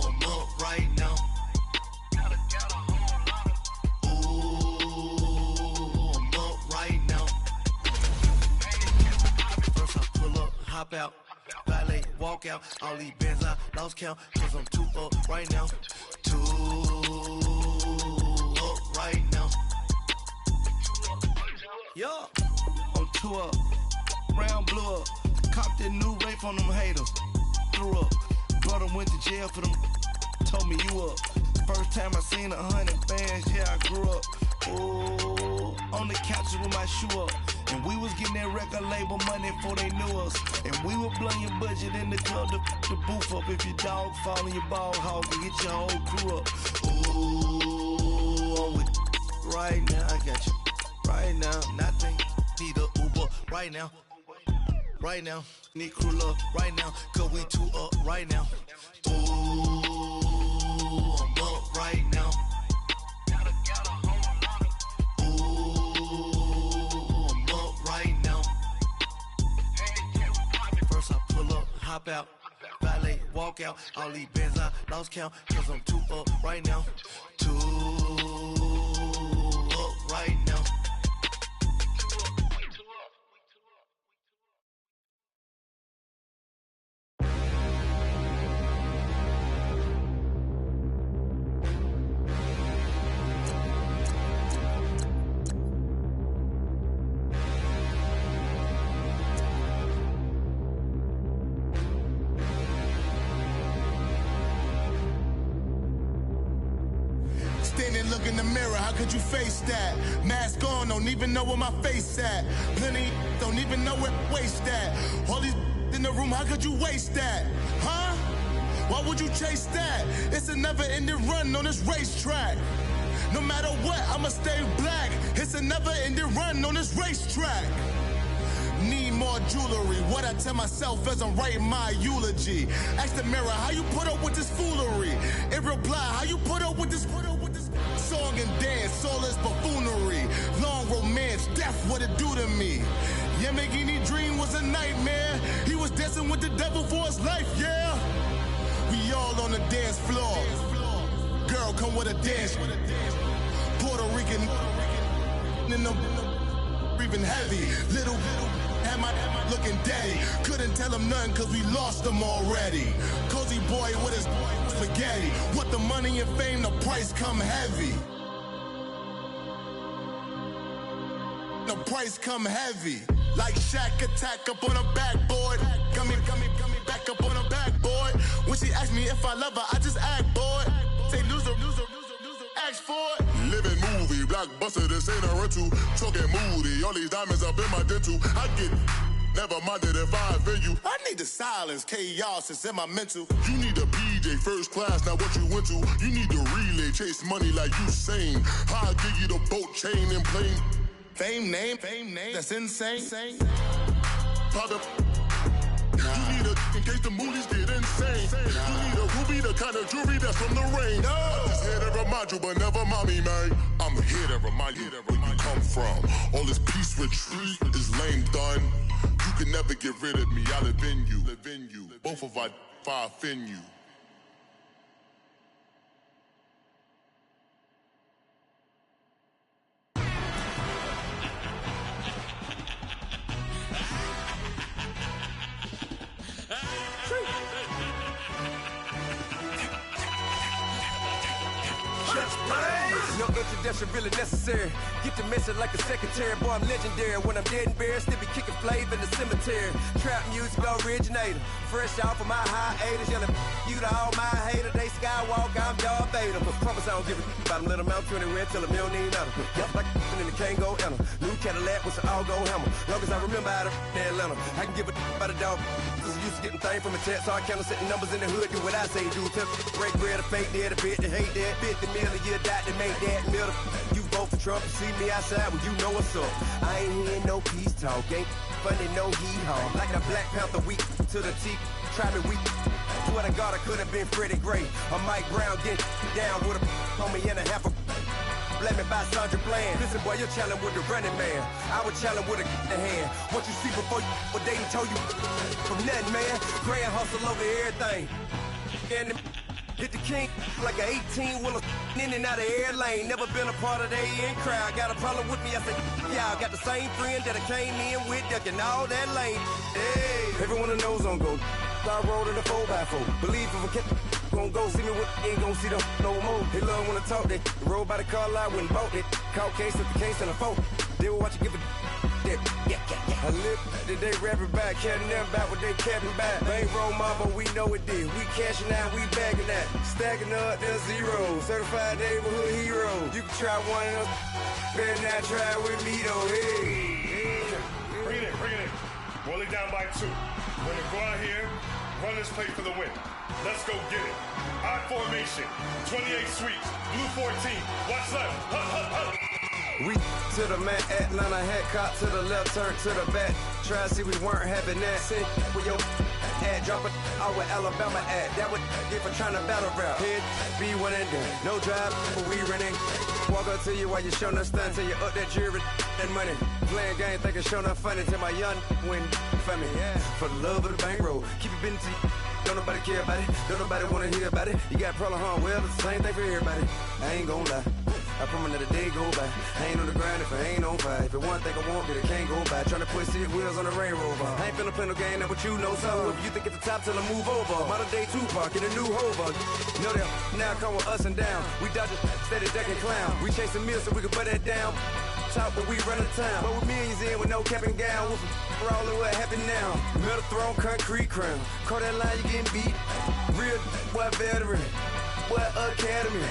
I'm up right now. Hop out, valet, walk out. All these bands I lost count, cause I'm too up right now. Too up right now. Yo, I'm too up. Round blew up. Copped that new rape on them haters. Threw up. Brother went to jail for them. Told me you up. First time I seen 100 bands, yeah, I grew up. Oh, on the couches with my shoe up. And we was getting that record label money before they knew us. And we were blowing your budget in the club to the booth up. If your dog fall in your ball hog and get your whole crew up. Ooh, I'm with right now, I got you. Right now, nothing. Need a Uber right now. Right now, need crew love right now. Cause we too up right now. Ooh, I'm up right now. Hop out, valet, walk out. All these bands I lost count, cause I'm too up right now. Too up right now. Look in the mirror, how could you face that? Mask on, don't even know where my face at. Plenty, don't even know where waste at. All these in the room, how could you waste that? Huh? Why would you chase that? It's a never-ending run on this racetrack. No matter what, I'ma stay black. It's a never-ending run on this racetrack. Need more more jewelry. What I tell myself as I'm writing my eulogy. Ask the mirror, how you put up with this foolery? In reply, how you put up with this song and dance, all this buffoonery. Long romance, death, what it do to me? Yamagini dream was a nightmare. He was dancing with the devil for his life, yeah. We all on the dance floor. Girl, come with a dance. Puerto Rican in the breathing heavy. Little had my looking daddy. Couldn't tell him nothing cause we lost him already. Cozy boy with his spaghetti. What the money and fame, the price come heavy. The price come heavy. Like Shaq attack up on a backboard. Coming back up on a backboard. When she asked me if I love her, I just act bored. Say loser, ask for it. Living movie, blockbuster, this ain't a rental. Talking moody, all these diamonds up in my dental. I get never minded if I offend you. I need the silence, chaos is in my mental. You need a PJ, first class, not what you went to. You need the relay, chase money like you sane. I'll give you the boat, chain, and plane. Fame name, that's insane. Pop up. You need a in case the movies get insane. You need a ruby, the kind of jewelry that's from the rain. I'm just here to remind you, but never mommy, man. I'm here to remind you where you come from. All this peace retreat is lame done. You can never get rid of me. I live in you. Both of our fire offend you. No introduction really necessary. Get the message like a secretary. Boy, I'm legendary. When I'm dead and buried, still be kicking flavor in the cemetery. Trap music originator. Fresh off of my hiatus. Yelling you to all my haters. They skywalk, I'm Darth Vader. But promise I don't give a about them. Let them out 20 tell them you don't need nothing. Yup, like in the Kango enter. New Cadillac with an all-go hammer. Long as I remember how to Atlanta. I can give a about a dog. I'm used to getting things from a text. So I count setting numbers in the hood. Do what I say, do. Tell break bread, a fake dead, a bit, to hate that. 50 million, you die to make that middle. You vote for Trump, you see me outside, well, you know what's up. I ain't hearing no peace talk, ain't funny, no hee-haw. Like the Black Panther weak to the teeth, try me weak. Swear to God, I could have been Freddie Gray. Or Mike Brown getting down with a homie and a half a let me buy Sandra Bland. Listen, boy, you're challenging with the running man. I was challenging with a hand. What you see before you, what they told you from nothing, man. Grand hustle over everything. And hit the king like an 18-wheeler in and out of air lane. Never been a part of the in crowd. Got a problem with me, I said, y'all got the same friend that I came in with, ducking all that lane. Hey, everyone that knows on go. I rolled in a 4x4. Believe if I kept gon' go see me with ain't gon' see them no more. They love when I talk, they roll by the car lot when bought it. Caught case at the case and a phone. They will watch you give it. Yeah. I live that they rapping back, catching them back what they capping back. Bankroll mama, we know it did. We cashing out, we bagging that. Stacking up, there's zero. Certified neighborhood hero. You can try one of them, better not try with me though. Hey. Bring it in. Roll it down by 2. We're gonna go out here, run this play for the win. Let's go get it. Odd formation, 28 sweeps, blue 14. Watch left. Hup. We to the man, Atlanta head caught to the left, turn to the back. Try to see we weren't having that. Sit with your ad, drop it out with Alabama ad. That would get for trying to battle rap. Head, be one and done. No drive, but we running. Walk up to you while you showing us stunts. Till you up that jewelry and money. Playing game, thinking showing up funny. Till my young win for me. Yeah. For the love of the bankroll. Keep it busy. Don't nobody care about it. Don't nobody wanna hear about it. You got problem, huh? Well, it's the same thing for everybody. I ain't gon' lie. I promise that a day go by. I ain't on the grind if I ain't on fire. If it one thing I want, then it can't go by. Tryna put 6 wheels on the Range Rover. I ain't finna play no game, that what you know. So if you think it's the top till I move over. Modern day Tupac in a new hover. Know that now come with us and down. We dodge it, steady ducking clown. We chasing meals so we can put that down. Talk, but we run the time. But with millions in with no cap and gown. We're all in what happened now. Metal throne, concrete crown. Call that line, you getting beat. Real, what veteran. What academy.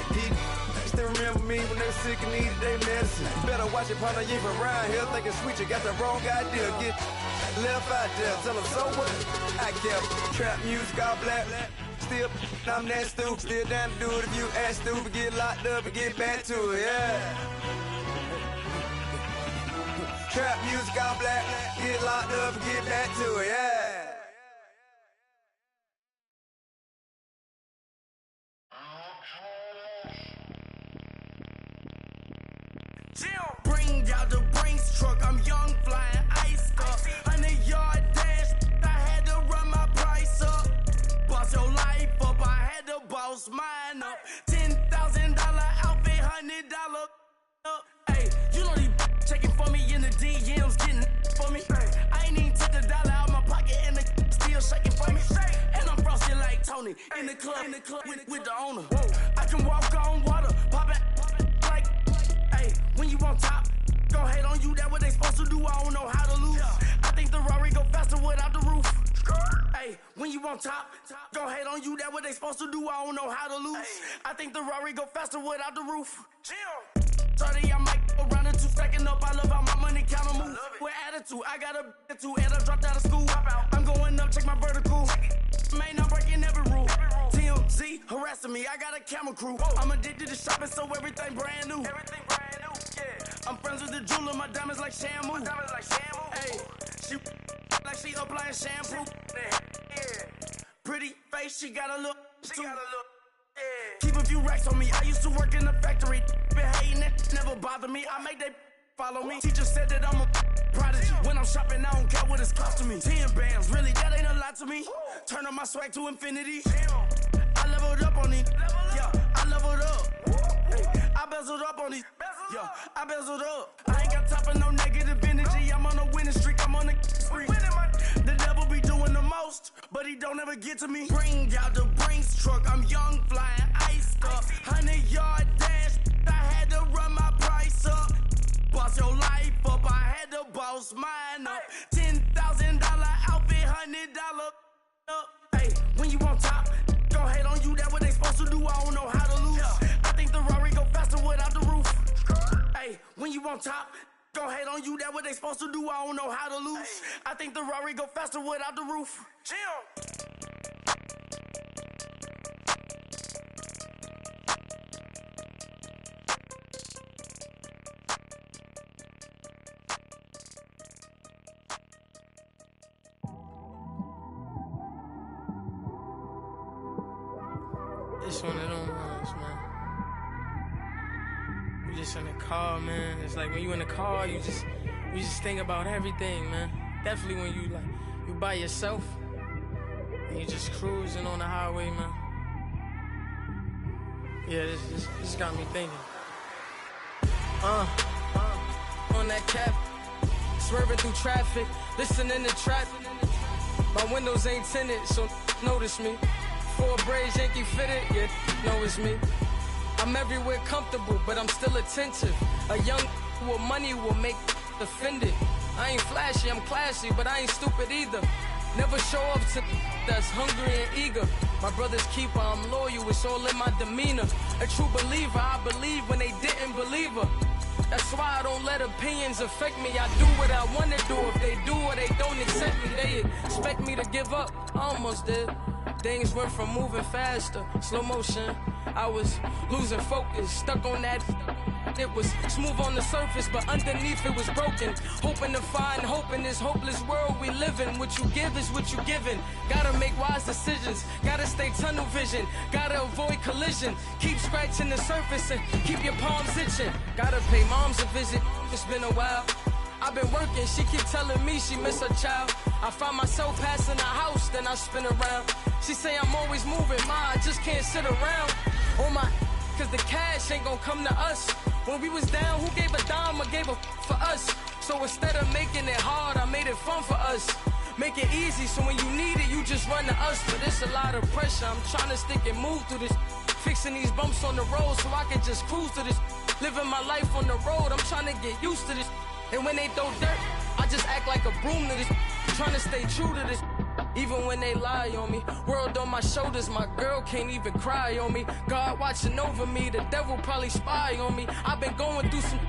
Still remember me when they were sick and needed their medicine. Better watch it, partner, you ain't from around here thinking sweet, you got the wrong idea. Get left out there, tell them so what? I kept trap music all black. Still, I'm that stupid. Still down to do it if you ask stupid. Get locked up and get back to it, yeah. Trap music all black. Get locked up and get back to it, yeah. Bring out the Brinks truck, I'm young, flying ice up. 100-yard dash, I had to run my price up. Boss your life up, I had to boss mine up. $10,000 outfit, $100 up. Hey, you know these checking for me in the DMs, getting for me. I ain't even took a dollar out my pocket and the still shaking for me. And I'm frosty like Tony in the club with the owner. I can walk on water, pop it like. Hey, when you on top, gon' hate on you, that what they supposed to do, I don't know how to lose. I think the Rari go faster without the roof. Hey, when you on top, gon' hate on you, that what they supposed to do, I don't know how to lose. I think the Rari go faster without the roof. 30, I might go round and two stacking up, I love how my money counter move. With attitude, I got a attitude, and I dropped out of school. I'm going up, check my vertical. Man, I'm breaking every rule. TMZ harassing me, I got a camera crew. I'm addicted to shopping, so everything brand new. I'm friends with the jeweler, my diamonds like Shamu. Hey, she like she applying shampoo. Pretty face, she got a look. Keep a few racks on me. I used to work in the factory. Been hating it, never bother me. I make they follow me. Teacher said that I'm a prodigy. When I'm shopping, I don't care what it's costing me. 10 bands, really, that ain't a lot to me. Turn on my swag to infinity. I leveled up on these. Yeah, I leveled up. I bezeled up on these. Yeah, I bezeled up. I ain't got time for no negative energy. I'm on a winning streak. I'm on a spree. The devil be doing the most, but he don't ever get to me. Bring out the Brinks truck. I'm young, flying ice up. 100-yard dash. I had to run my price up. Boss your life up. I had to boss mine up. $10,000 outfit, $100 up. Hey, when you on top, gon' hate on you. That what they supposed to do. I don't know how to lose. I think the Rari go faster without the roof. Hey, when you on top, gon' hate on you. That what they supposed to do. I don't know how to lose. I think the Rari go faster without the roof. It's one of them ones, man. You just in the car, man. It's like when you in the car, you just think about everything, man. Definitely when you by yourself and you just cruising on the highway, man. Yeah, this got me thinking. On that cap, swerving through traffic, listening to trap. My windows ain't tinted, so notice me. 4 braids, Yankee fitted, yeah, know it's me. I'm everywhere comfortable, but I'm still attentive. A young with money will make offended. I ain't flashy, I'm classy, but I ain't stupid either. Never show up to that's hungry and eager. My brother's keeper, I'm loyal, it's all in my demeanor. A true believer, I believe when they didn't believe her. That's why I don't let opinions affect me. I do what I wanna do. If they do or they don't accept me, they expect me to give up. I almost did. Things went from moving faster, slow motion. I was losing focus, stuck on that. It was smooth on the surface, but underneath it was broken. Hoping to find hope in this hopeless world we live in. What you give is what you given. Gotta make wise decisions. Gotta stay tunnel vision. Gotta avoid collision. Keep scratching the surface and keep your palms itching. Gotta pay moms a visit. It's been a while. I've been working, she keep telling me she miss her child. I find myself passing the house, then I spin around. She say I'm always moving, I just can't sit around. Oh my, cause the cash ain't gonna come to us. When we was down, who gave a dime or gave a for us? So instead of making it hard, I made it fun for us. Make it easy, so when you need it, you just run to us. But it's a lot of pressure, I'm trying to stick and move through this. Fixing these bumps on the road so I can just cruise to this. Living my life on the road, I'm trying to get used to this. And when they throw dirt, I just act like a broom to this. Trying to stay true to this. Even when they lie on me. World on my shoulders, my girl can't even cry on me. God watching over me, the devil probably spy on me. I've been going through some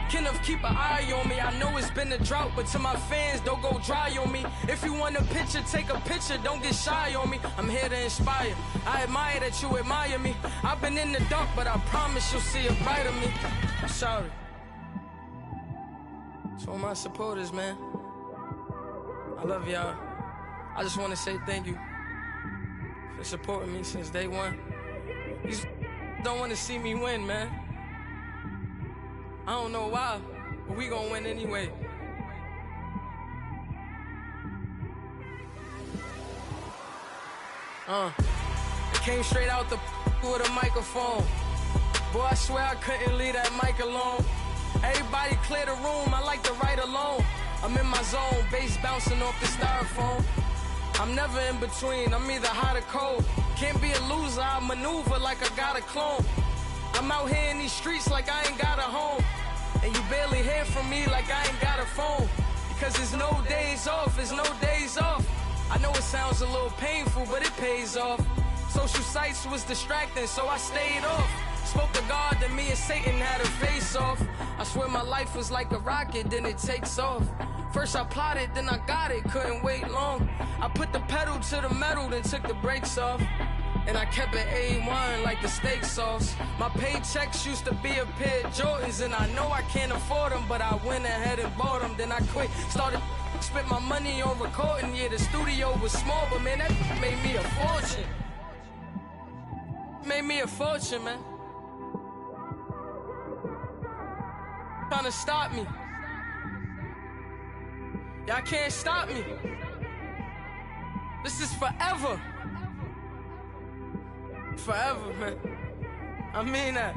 Kenneth, keep an eye on me. I know it's been a drought, but to my fans, don't go dry on me. If you want a picture, take a picture, don't get shy on me. I'm here to inspire. I admire that you admire me. I've been in the dark, but I promise you'll see a brighter me. I'm sorry. To all my supporters, man, I love y'all. I just want to say thank you for supporting me since day one. You just don't want to see me win, man. I don't know why, but we gonna win anyway. I came straight out the with a microphone. Boy, I swear I couldn't leave that mic alone. Everybody clear the room, I like to write alone. I'm in my zone, bass bouncing off the styrofoam. I'm never in between, I'm either hot or cold. Can't be a loser, I maneuver like I got a clone. I'm out here in these streets like I ain't got a home. And you barely hear from me like I ain't got a phone. Because there's no days off, there's no days off. I know it sounds a little painful, but it pays off. Social sites was distracting, so I stayed off. Spoke to God, then me and Satan had a face off. I swear my life was like a rocket, then it takes off. First I plotted, then I got it, couldn't wait long. I put the pedal to the metal, then took the brakes off. And I kept it A1 like the steak sauce. My paychecks used to be a pair of Jordans, and I know I can't afford them, but I went ahead and bought them. Then I quit, spent my money on recording. Yeah, the studio was small, but man, that made me a fortune. Made me a fortune, man. Trying to stop me. Y'all can't stop me. This is forever. Forever, man. I mean that.